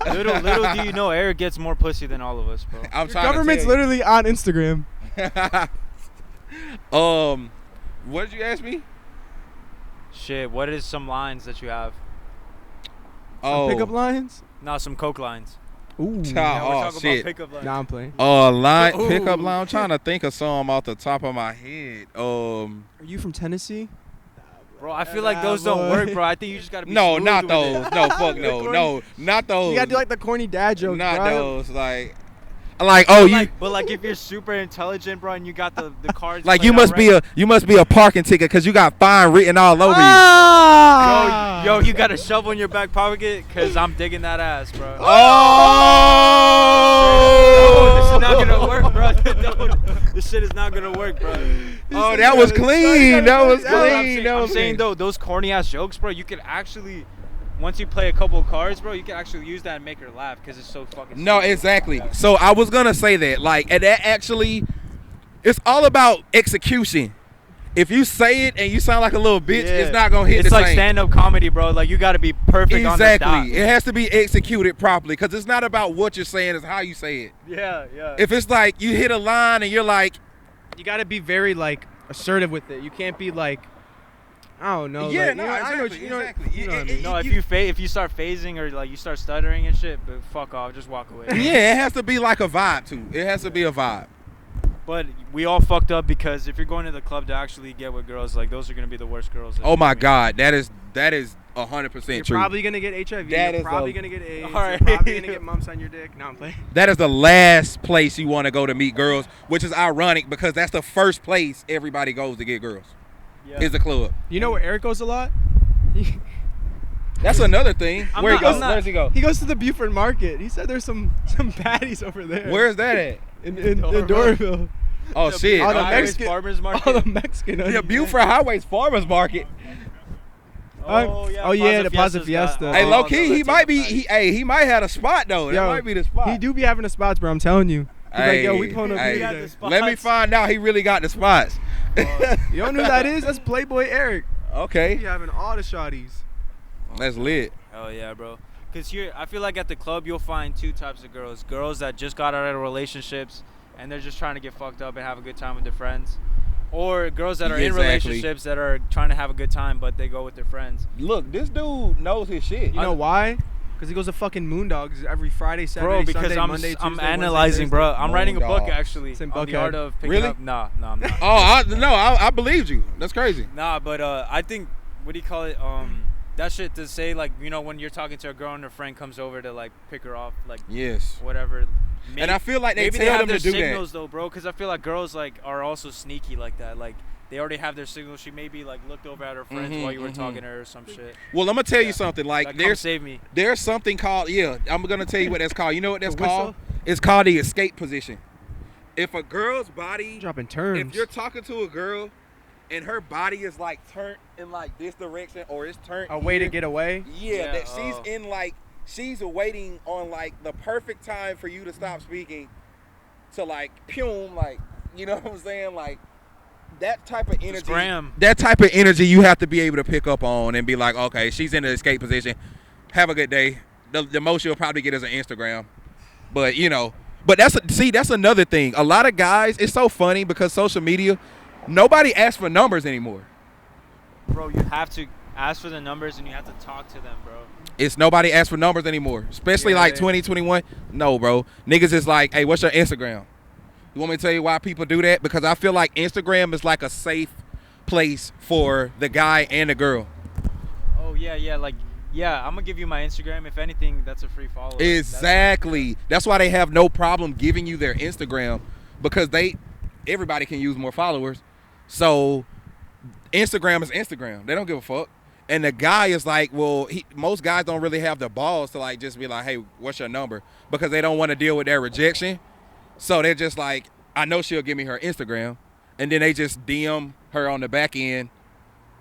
little do you know, Eric gets more pussy than all of us, bro. I'm trying Government's to tell literally on Instagram. What did you ask me? Shit, what is some lines that you have? Some pickup lines? No, some coke lines. Ooh. Yeah, shit. about pickup lines. Nah, I'm playing. Pickup line. I'm trying to think of some off the top of my head. Are you from Tennessee? Bro, I feel like those don't work, bro. I think you just gotta be No, smooth not with those. it. No, fuck no. No, not those. You gotta do like the corny dad jokes, Not bro. those. Like, oh, you. But like, if you're super intelligent, bro, and you got the cards. Like you must be a parking ticket because you got fine written all over Ah! Yo, you got a shovel in your back pocket? Because I'm digging that ass, bro. you. Oh! No, this is not gonna work, bro. This shit is not gonna work, bro. Oh, that was clean. That was clean. I'm saying though, those corny ass jokes, bro, you could actually, once you play a couple of cards, bro, you can actually use that and make her laugh because it's so fucking. No, stupid. exactly. So I was gonna say that, like, and that actually, it's all about execution. If you say it and you sound like a little bitch, it's not gonna hit the same. It's like stand-up comedy, bro. Like you got to be perfect on the dot. Exactly. It has to be executed properly because it's not about what you're saying; it's how you say it. Yeah. If it's like you hit a line and you're like, you gotta be very like assertive with it. You can't be like, I don't know. Yeah, like, no, exactly. exactly. What I mean? No, if you start phasing or like you start stuttering and shit, but fuck off, just walk away. yeah, it has to be like a vibe too. It has to be a vibe. But we all fucked up because if you're going to the club to actually get with girls, like those are gonna be the worst girls. Oh my God, that is 100% true. You're probably gonna get HIV. You're probably gonna get AIDS. Right. You're probably gonna get mumps on your dick. No, I'm playing. That is the last place you want to go to meet girls, which is ironic because that's the first place everybody goes to get girls. Yeah. Is the club. You know where Eric goes a lot? That's another thing. Where does he go? He goes to the Buford Market. He said there's some baddies over there. Where's that at? In Doraville. Oh shit! All the Highways Mexican farmers market. All the Mexican. Yeah, Buford Highways Farmers Market. The Plaza Fiesta. Hey, low key, he might be. He might have a spot though. That might be the spot. He do be having the spots, bro. I'm telling you. He's like, yo, we pulling up here. Let me find out. He really got the spots. You don't know who that is? That's Playboy Eric. Okay. He having all the shawties. That's lit. Oh yeah, bro. Cause here, I feel like at the club you'll find two types of girls: girls that just got out of relationships and they're just trying to get fucked up and have a good time with their friends, Or girls that are in relationships that are trying to have a good time, but they go with their friends. Look, this dude knows his shit. You know why? Because he goes to fucking Moondogs every Friday, Saturday, Sunday, Monday, Tuesday, I'm analyzing, Wednesday, bro. I'm writing a book actually on the art of picking up. Nah, I'm not. I believed you. That's crazy. Nah, but I think, what do you call it? That shit to say, like, you know, when you're talking to a girl and her friend comes over to like pick her off, like, yes, whatever. Maybe, and I feel like they tell them to do that. Signals though, bro, because I feel like girls like are also sneaky like that. Like they already have their signals. She maybe like looked over at her friends while you were talking to her or some shit. Well, I'm gonna tell you something. Like save me. There's something called I'm gonna tell you what that's called. You know what that's called? It's called the escape position. If a girl's body dropping terms. If you're talking to a girl and her body is like turned in like this direction or it's turned a way to get away. Yeah, that she's in like she's waiting on like the perfect time for you to stop speaking. To like like, you know what I'm saying? Like that type of energy. That type of energy you have to be able to pick up on and be like, okay, she's in the escape position. Have a good day. The most you'll probably get is an Instagram. But you know, that's another thing. A lot of guys, it's so funny because social media, nobody asks for numbers anymore. Bro, you have to ask for the numbers and you have to talk to them, bro. It's nobody asks for numbers anymore, especially like 2021. No, bro. Niggas is like, hey, what's your Instagram? You want me to tell you why people do that? Because I feel like Instagram is like a safe place for the guy and the girl. Oh, yeah. Like, yeah, I'm going to give you my Instagram. If anything, that's a free follow. Exactly. That's why they have no problem giving you their Instagram because everybody can use more followers. So Instagram is Instagram. They don't give a fuck. And the guy is like, well, most guys don't really have the balls to like just be like, hey, what's your number? Because they don't want to deal with their rejection. So they're just like, I know she'll give me her Instagram. And then they just DM her on the back end.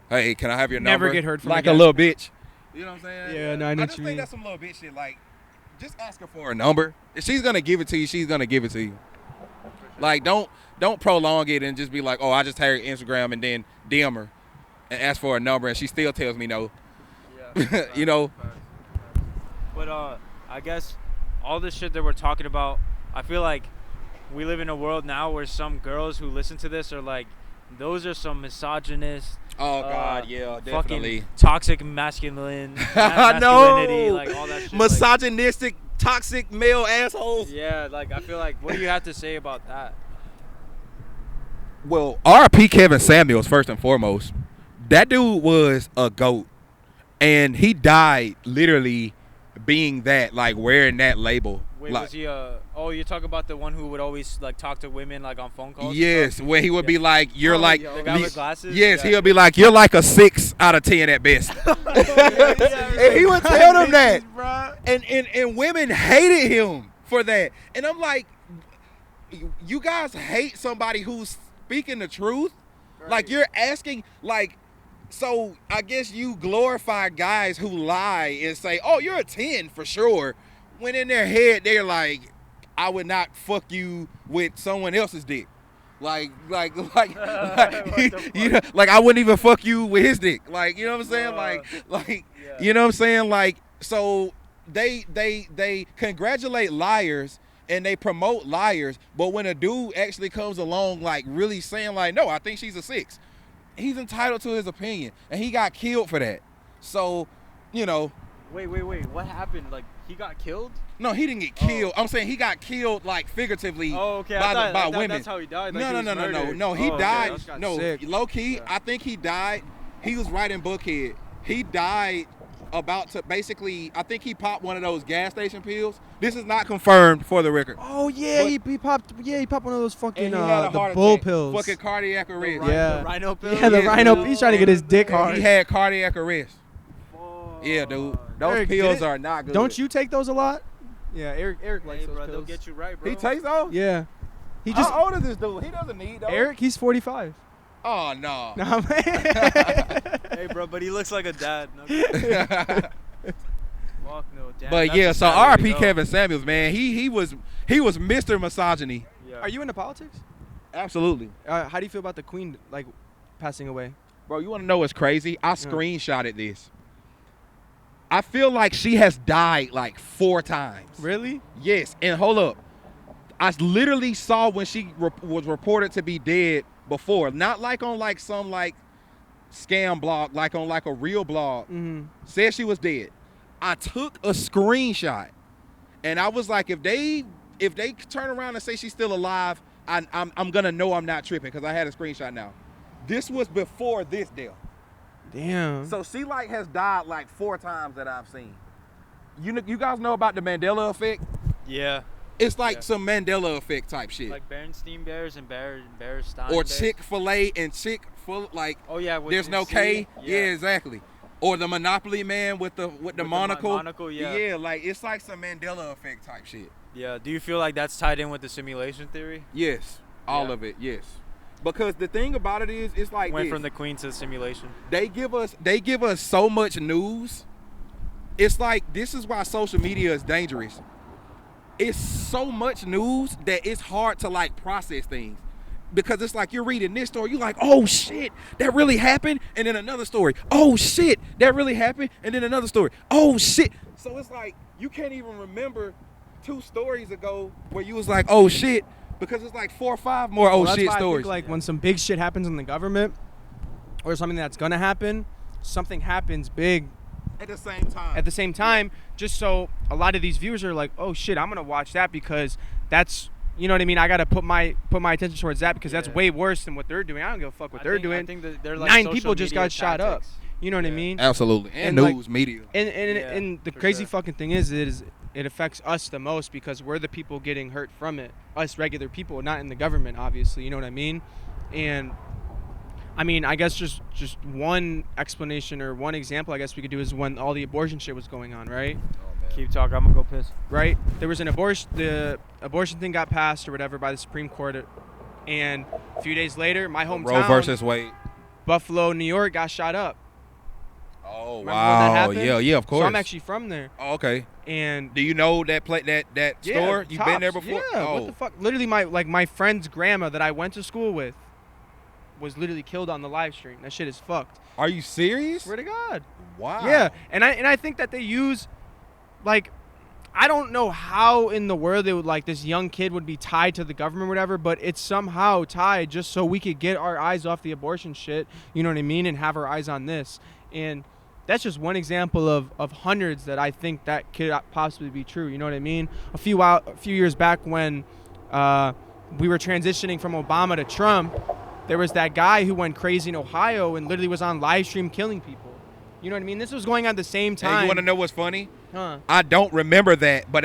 Hey, can I have your number? Never get heard from like a little bitch. You know what I'm saying? Yeah, no, I know I just think that's some little bitch shit. Like, just ask her for a number. If she's gonna give it to you, she's gonna give it to you. Like, don't prolong it and just be like, oh, I just had her Instagram and then DM her and ask for a number and she still tells me no. Yeah, you know. But I guess all this shit that we're talking about, I feel like we live in a world now where some girls who listen to this are like, those are some misogynist. Oh God, yeah, definitely. Toxic masculinity, like all that shit. Misogynistic, like, toxic male assholes. Yeah, like I feel like, what do you have to say about that? Well, R.I.P. Kevin Samuels first and foremost. That dude was a GOAT, and he died literally being that, like wearing that label. Wait, like, was he you talk about the one who would always like talk to women like on phone calls? Yes, where he would be like, you're like the guy with glasses? Yes, he'll be like, you're like a 6 out of 10 at best. And he would tell them that. And women hated him for that. And I'm like, you guys hate somebody who's speaking the truth? Right. Like you're asking, like, so I guess you glorify guys who lie and say, oh, you're a 10 for sure. When in their head, they're like, I would not fuck you with someone else's dick. Like you know, like I wouldn't even fuck you with his dick. Like, you know what I'm saying? Yeah. You know what I'm saying? Like, so they congratulate liars and they promote liars. But when a dude actually comes along, like really saying like, no, I think she's a 6. He's entitled to his opinion, and he got killed for that. So, you know. Wait. What happened? Like, he got killed? No, he didn't get killed. I'm saying he got killed, like, figuratively by women. That's how he died. Like, No. He died. Okay. No, low-key, yeah. I think he died. He was right in Bookhead. He died about to basically, I think he popped one of those gas station pills. This is not confirmed for the record. Oh yeah, he popped one of those fucking the bull pills. Fucking cardiac arrest. The rhino pills. Yeah, the rhino. He's trying to get his dick hard. He had cardiac arrest. Yeah, dude. Those pills are not good. Don't you take those a lot? Yeah, Eric likes those bro, pills. They'll get you right, bro. He takes those? Yeah. How old is this dude? He doesn't need those. Eric, he's 45. Oh, no. Nah, man. Hey, bro, but he looks like a dad. No. Fuck no, damn. But yeah, so R.I.P. Kevin Samuels, man. He was Mr. Misogyny. Yeah. Are you into politics? Absolutely. How do you feel about the Queen, like, passing away? Bro, you want to know what's crazy? I screenshotted this. I feel like she has died like 4 times. Really? Yes. And hold up. I literally saw when she was reported to be dead before, not like on like some like scam blog, like on like a real blog. Said she was dead. I took a screenshot, and I was like, if they turn around and say she's still alive, I'm gonna know I'm not tripping because I had a screenshot now. This was before this deal. Damn. So she like has died like 4 times that I've seen. You guys know about the Mandela effect? Yeah. It's like some Mandela effect type shit. Like Berenstein Bears and Berenstein or Bears. Chick-fil-A and Chick-fil like. Oh yeah. There's no K. Yeah, exactly. Or the Monopoly man with the monocle. Monocle, yeah. Yeah, like it's like some Mandela effect type shit. Yeah. Do you feel like that's tied in with the simulation theory? Yes. All of it. Yes. Because the thing about it is, it's like went from the queen to the simulation. They give us so much news. It's like, this is why social media is dangerous. It's so much news that it's hard to like process things. Because it's like you're reading this story, you're like, oh shit, that really happened, and then another story. Oh shit, that really happened, and then another story. Oh shit. So it's like you can't even remember 2 stories ago where you was like, oh shit, because it's like 4 or 5 more shit stories. I think, like when some big shit happens in the government, or something that's gonna happen, something happens big at the same time. Just so a lot of these viewers are like, oh shit, I'm gonna watch that because that's, you know what I mean, I gotta put my attention towards that because that's way worse than what they're doing. I don't give a fuck what they're doing. I think that they're like 9 people just got shot up. You know what I mean? Absolutely. And news, media. And the crazy fucking thing is it affects us the most because we're the people getting hurt from it. Us regular people, not in the government, obviously. You know what I mean? And I mean, I guess just one explanation or one example I guess we could do is when all the abortion shit was going on, right? Keep talking, I'm gonna go piss. Right? There was the abortion thing got passed or whatever by the Supreme Court, and a few days later, my hometown, Roe versus Wade, Buffalo, New York, got shot up. Oh, remember wow! Yeah, of course. So I'm actually from there. Oh, okay. And do you know that store? You've been there before? Yeah. Oh. What the fuck? Literally, my friend's grandma that I went to school with was literally killed on the live stream. That shit is fucked. Are you serious? Swear to God. Wow. Yeah, and I think that they use, like, I don't know how in the world they would, like, this young kid would be tied to the government or whatever, but it's somehow tied just so we could get our eyes off the abortion shit, you know what I mean, and have our eyes on this. And that's just one example of hundreds that I think that could possibly be true, you know what I mean? A few years back when we were transitioning from Obama to Trump, there was that guy who went crazy in Ohio and literally was on live stream killing people. You know what I mean? This was going on at the same time. Hey, you want to know what's funny? Huh. I don't remember that, but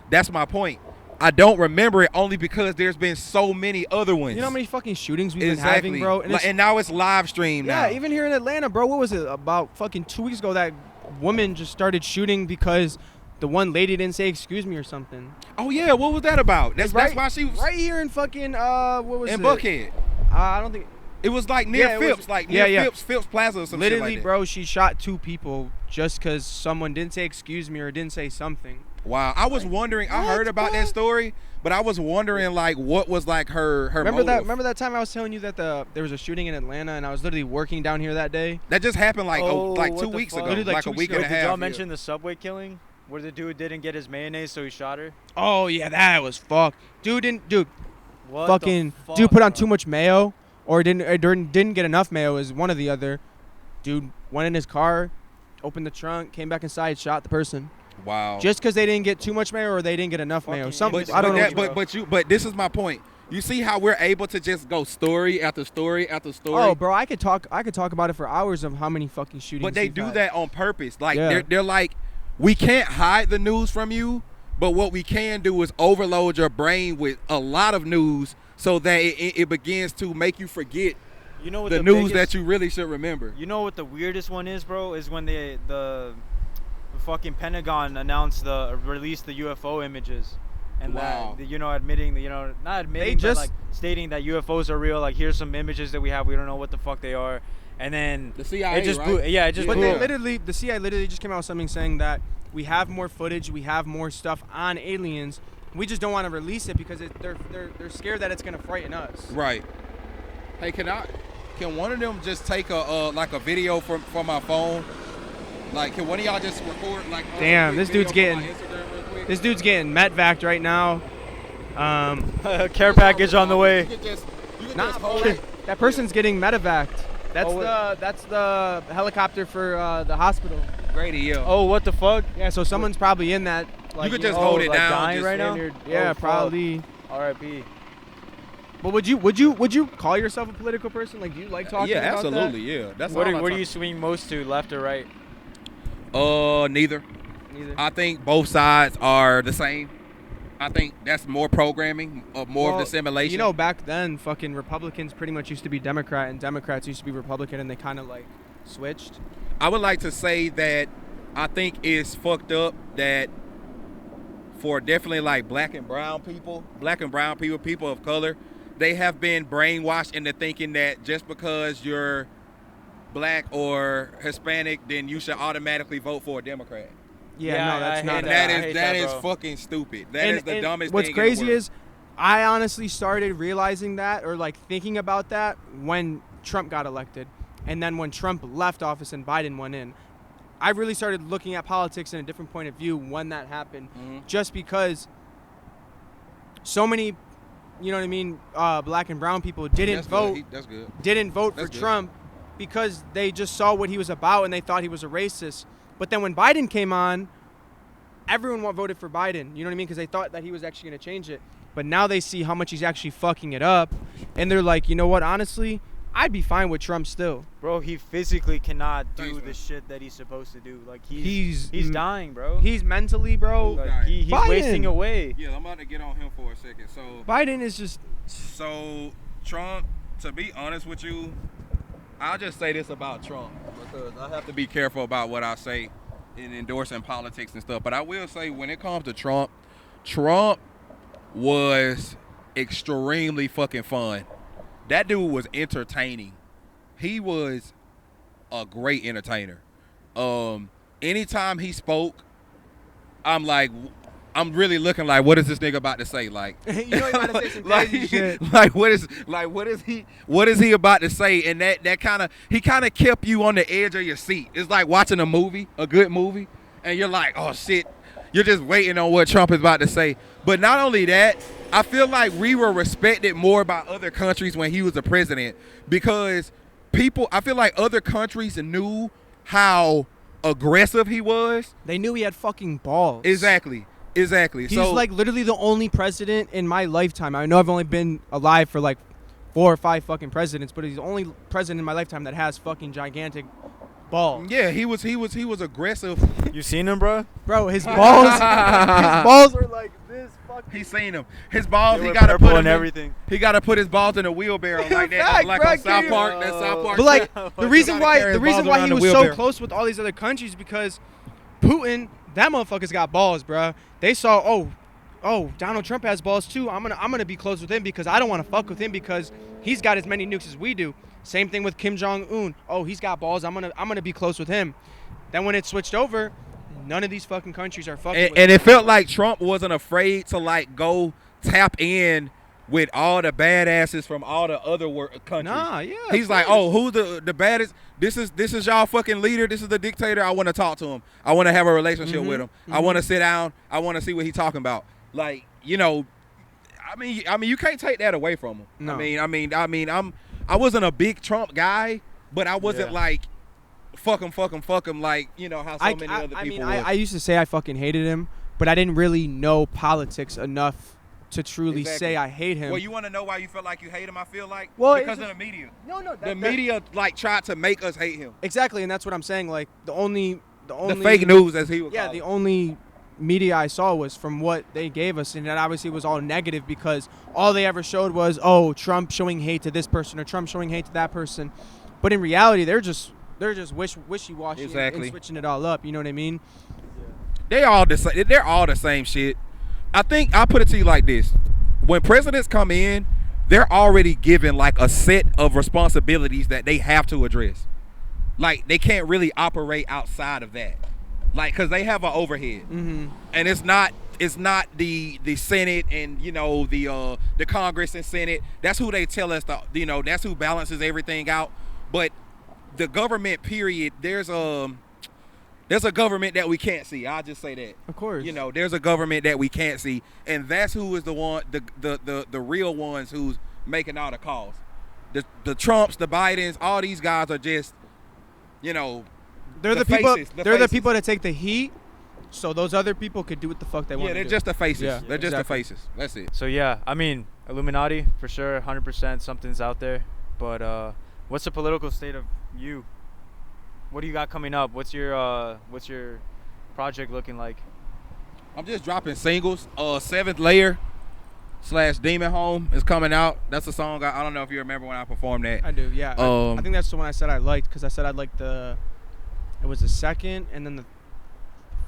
that's my point. I don't remember it only because there's been so many other ones. You know how many fucking shootings we've been having, bro? And now it's live stream now. Yeah, even here in Atlanta, bro. What was it? About fucking 2 weeks ago, that woman just started shooting because the one lady didn't say excuse me or something. Oh, yeah. What was that about? That's why she was... Right here in fucking, what was it? In Buckhead. I don't think... It was like near Phipps, Phipps Plaza or some shit like that. Literally, bro, she shot 2 people just because someone didn't say excuse me or didn't say something. Wow, I was wondering. I heard about that story, but I was wondering like what was like her motive. Remember that time I was telling you that there was a shooting in Atlanta and I was literally working down here that day? That just happened like 2 weeks ago, like a week and a half. Did y'all mention the subway killing where the dude didn't get his mayonnaise so he shot her? Oh yeah, that was fucked. Dude what fucking fuck, dude put on too much mayo or didn't get enough mayo, is one or the other. Dude went in his car, opened the trunk, came back inside, shot the person. Wow. Just because they didn't get too much mayo or they didn't get enough mayo. I don't know. But this is my point. You see how we're able to just go story after story after story? Oh, bro, I could talk about it for hours of how many fucking shootings. But they do that on purpose. Like they're like, we can't hide the news from you, but what we can do is overload your brain with a lot of news so that it begins to make you forget the news that you really should remember. You know what the weirdest one is, bro? Is when the fucking Pentagon released the UFO images, and admitting not admitting, but like stating that UFOs are real. Like, here's some images that we have. We don't know what the fuck they are. And then the CIA, the CIA literally just came out with something saying that we have more footage, we have more stuff on aliens. We just don't want to release it because they're scared that it's gonna frighten us. Right. Hey, can one of them just take a video from my phone? Like, can one of y'all just record like? Damn, this dude's getting metvacked right now. Care package on the way. just hold it. That person's getting medevaced. That's the helicopter for the hospital. Grady, yeah. Oh, what the fuck? Yeah, so someone's probably in that. Like, you could just hold it like down dying just right now. Yeah, probably. R.I.P. But would you call yourself a political person? Like, do you like talking? Yeah, about absolutely. That? Yeah, that's what do you swing most to, left or right? Neither. I think both sides are the same. I think that's more programming, more of the simulation. You know, back then, fucking Republicans pretty much used to be Democrat, and Democrats used to be Republican, and they kind of like switched. I would like to say that I think it's fucked up that for definitely like black and brown people, people of color, they have been brainwashed into thinking that just because you're black or Hispanic, then you should automatically vote for a Democrat. Yeah, no, that's not. That is fucking stupid. That is the dumbest thing. What's crazy is, I honestly started realizing that, or like thinking about that, when Trump got elected, and then when Trump left office and Biden went in. I really started looking at politics in a different point of view when that happened, just because so many, you know what I mean, black and brown people didn't vote. That's good. Didn't vote for Trump because they just saw what he was about and they thought he was a racist. But then when Biden came on, everyone voted for Biden. You know what I mean? Because they thought that he was actually going to change it. But now they see how much he's actually fucking it up. And they're like, you know what? Honestly, I'd be fine with Trump still. Bro, he physically cannot do the shit that he's supposed to do. Like, he's dying, bro. He's mentally, bro. Like, he's wasting away. Yeah, I'm about to get on him for a second. So Biden is just... So, Trump, to be honest with you, I'll just say this about Trump, because I have to be careful about what I say in endorsing politics and stuff. But I will say, when it comes to Trump, Trump was extremely fucking fun. That dude was entertaining. He was a great entertainer. Anytime he spoke, I'm really looking like, what is this nigga about to say? Like, you know he about to say some crazy shit. What is he about to say? And he kind of kept you on the edge of your seat. It's like watching a good movie, and you're like, oh shit. You're just waiting on what Trump is about to say. But not only that, I feel like we were respected more by other countries when he was the president, because I feel like other countries knew how aggressive he was. They knew he had fucking balls. Exactly. He's like literally the only president in my lifetime. I know I've only been alive for like 4 or 5 fucking presidents, but he's the only president in my lifetime that has fucking gigantic balls. Yeah, he was aggressive. You seen him, bro? Bro, his balls are like this fucking. He's seen him. His balls, he gotta put everything. He gotta put his balls in a wheelbarrow like that, like on South Park. That South Park. But like the reason why he was so close with all these other countries, because Putin, that motherfucker's got balls, bro. They saw, oh, Donald Trump has balls too. I'm gonna be close with him because I don't want to fuck with him because he's got as many nukes as we do. Same thing with Kim Jong-un. Oh, he's got balls. I'm gonna be close with him. Then when it switched over, none of these fucking countries are fucking with him. And it felt like Trump wasn't afraid to like go tap in with all the badasses from all the other countries. Nah, yeah. He's like, oh, who's the baddest? This is y'all fucking leader. This is the dictator. I want to talk to him. I want to have a relationship with him. Mm-hmm. I want to sit down. I want to see what he's talking about. Like, you know, I mean, you can't take that away from him. No. I wasn't a big Trump guy, but I wasn't like, fuck him, like, you know, how so many other people would. I used to say I fucking hated him, but I didn't really know politics enough to truly say I hate him. Well, you want to know why you feel like you hate him, I feel like? Well, because of the media. No. The media, like, tried to make us hate him. Exactly, and that's what I'm saying. Like, the only the fake news, as he would call it. The only media I saw was from what they gave us, and that obviously was all negative because all they ever showed was, oh, Trump showing hate to this person or Trump showing hate to that person. But in reality, they're just wishy-washy and switching it all up. You know what I mean? They're all the same shit. I think I'll put it to you like this. When presidents come in, they're already given like a set of responsibilities that they have to address. Like, they can't really operate outside of that. Like, because they have an overhead. Mm-hmm. And it's not the Senate and, you know, the Congress and Senate. That's who they tell us to, you know, that's who balances everything out. But the government, period, there's a government that we can't see. I'll just say that. Of course. You know, there's a government that we can't see, and that's who is the one, the real ones who's making all the calls. the Trumps, the Bidens, all these guys are just, you know, they're the people. They're the people that take the heat. So those other people could do what the fuck they want to do. Yeah, they're just the faces. Yeah, they're just the faces. That's it. So yeah, I mean, Illuminati for sure, 100%. Something's out there. But what's the political state of you? What do you got coming up? What's your project looking like? I'm just dropping singles. Seventh Layer / Demon Home is coming out. That's a song. I don't know if you remember when I performed that. I do. Yeah. I think that's the one I said I liked because I said I'd like it was the second and then the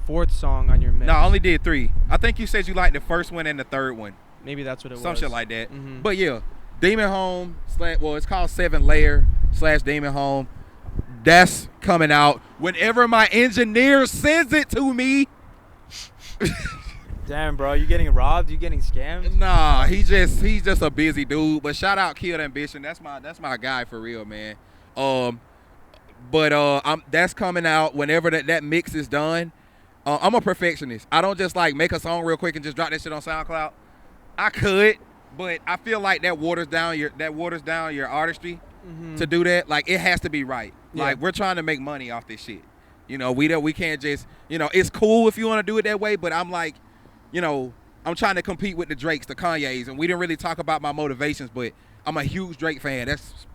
fourth song on your mix. No, I only did 3. I think you said you liked the first one and the third one. Maybe that's what it was. Some shit like that. Mm-hmm. But yeah, Demon Home it's called 7 Layer / Demon Home. That's coming out whenever my engineer sends it to me. Damn, bro, you getting robbed? You getting scammed? Nah, he's just a busy dude. But shout out Kid Ambition. That's my guy for real, man. That's coming out whenever that mix is done. I'm a perfectionist. I don't just like make a song real quick and just drop that shit on SoundCloud. I could, but I feel like that waters down your artistry to do that. Like it has to be right. Yeah. Like we're trying to make money off this shit. You know, we can't just, you know, it's cool if you want to do it that way, but I'm like, you know, I'm trying to compete with the Drakes, the Kanyes, and we didn't really talk about my motivations, but I'm a huge Drake fan. That's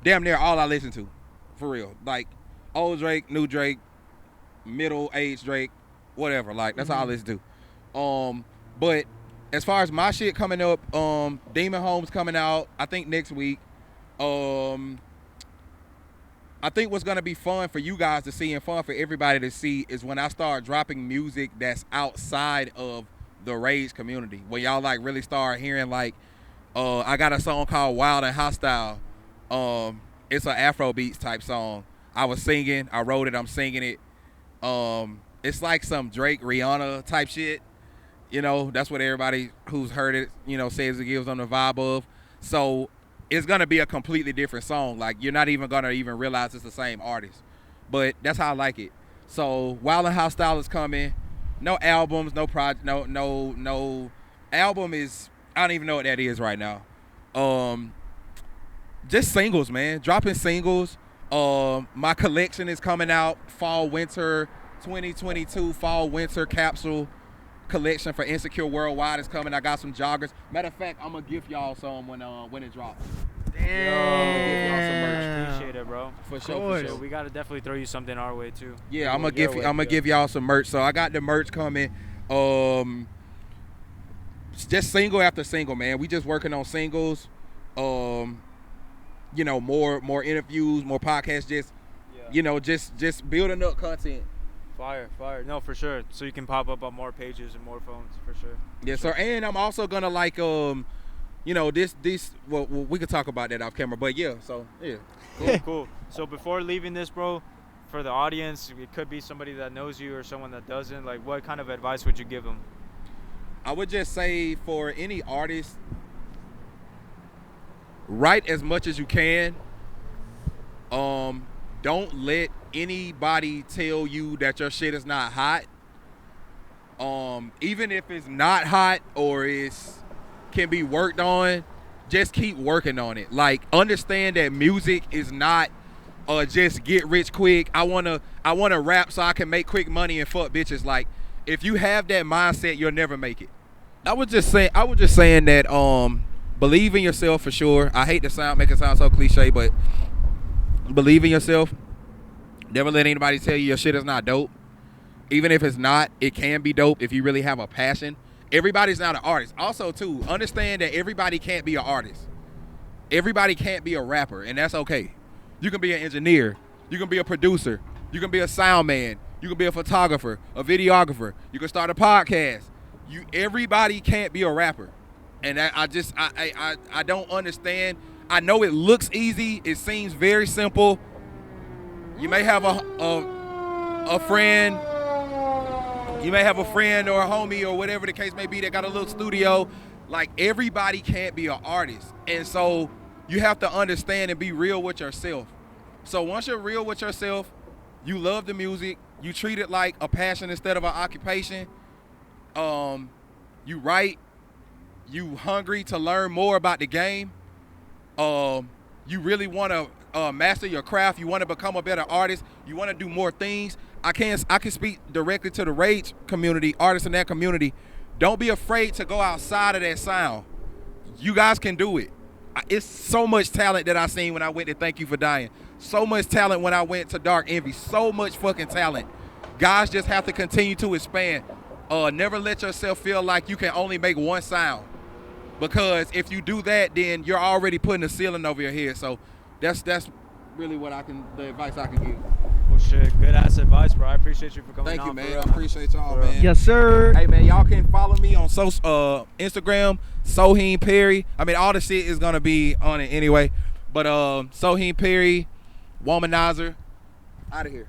damn near all I listen to, for real. Like old Drake, new Drake, middle-aged Drake, whatever. Like that's all I listen to. But as far as my shit coming up, Demon Home's coming out, I think next week. I think what's gonna be fun for you guys to see and fun for everybody to see is when I start dropping music that's outside of the Rage community. When y'all like really start hearing like, I got a song called Wild and Hostile. It's an Afrobeats type song. I was singing, I wrote it, I'm singing it. It's like some Drake, Rihanna type shit. You know, that's what everybody who's heard it, you know, says it gives them the vibe of. So it's going to be a completely different song. Like, you're not even going to even realize it's the same artist. But that's how I like it. So Wild and Hostile is coming. No albums, no project, no album is, I don't even know what that is right now. Just singles, man. Dropping singles. My collection is coming out, fall, winter 2022, fall, winter capsule collection for Insecure Worldwide is coming. I got some joggers. Matter of fact, I'm gonna give y'all some when it drops. Damn. I'm gonna give y'all some merch. Appreciate it, bro. For sure. We gotta definitely throw you something our way too. Yeah, I'm gonna give y'all some merch. So I got the merch coming. Just single after single, man. We just working on singles. You know, more interviews, more podcasts. Just building up content. Fire. No, for sure. So you can pop up on more pages and more phones, for sure. Yes, sir. And I'm also gonna like, you know, this. Well, we could talk about that off camera, but yeah. So yeah. Cool. So before leaving this, bro, for the audience, it could be somebody that knows you or someone that doesn't. Like, what kind of advice would you give them? I would just say for any artist, write as much as you can. Don't let anybody tell you that your shit is not hot. Even if it's not hot or can be worked on, just keep working on it. Like, understand that music is not just get rich quick. I wanna rap so I can make quick money and fuck bitches. Like, if you have that mindset, you'll never make it. I was just saying that believe in yourself for sure. I hate to make it sound so cliche, but believe in yourself. Never let anybody tell you your shit is not dope. Even if it's not, it can be dope if you really have a passion. Everybody's not an artist. Also, too, understand that everybody can't be an artist. Everybody can't be a rapper, and that's okay. You can be an engineer. You can be a producer. You can be a sound man. You can be a photographer, a videographer. You can start a podcast. Everybody can't be a rapper. And I don't understand. I know it looks easy. It seems very simple. You may have a friend. You may have a friend or a homie or whatever the case may be that got a little studio. Like, everybody can't be an artist. And so you have to understand and be real with yourself. So once you're real with yourself, you love the music, you treat it like a passion instead of an occupation. You write, you hungry to learn more about the game. you really want to master your craft, you want to become a better artist, you want to do more things, I can speak directly to the rage community, artists in that community. Don't be afraid to go outside of that sound. You guys can do it. It's so much talent that I seen when I went to Thank You for Dying. So much talent when I went to Dark Envy. So much fucking talent. Guys just have to continue to expand. Never let yourself feel like you can only make one sound. Because if you do that, then you're already putting a ceiling over your head. So that's really the advice I can give. Well, shit, good ass advice, bro. I appreciate you for coming on. Thank you, man. I appreciate y'all, man. Yes, sir. Hey, man, y'all can follow me on Instagram, Soheem Perry. I mean, all the shit is going to be on it anyway. But Soheem Perry, Womanizer, out of here.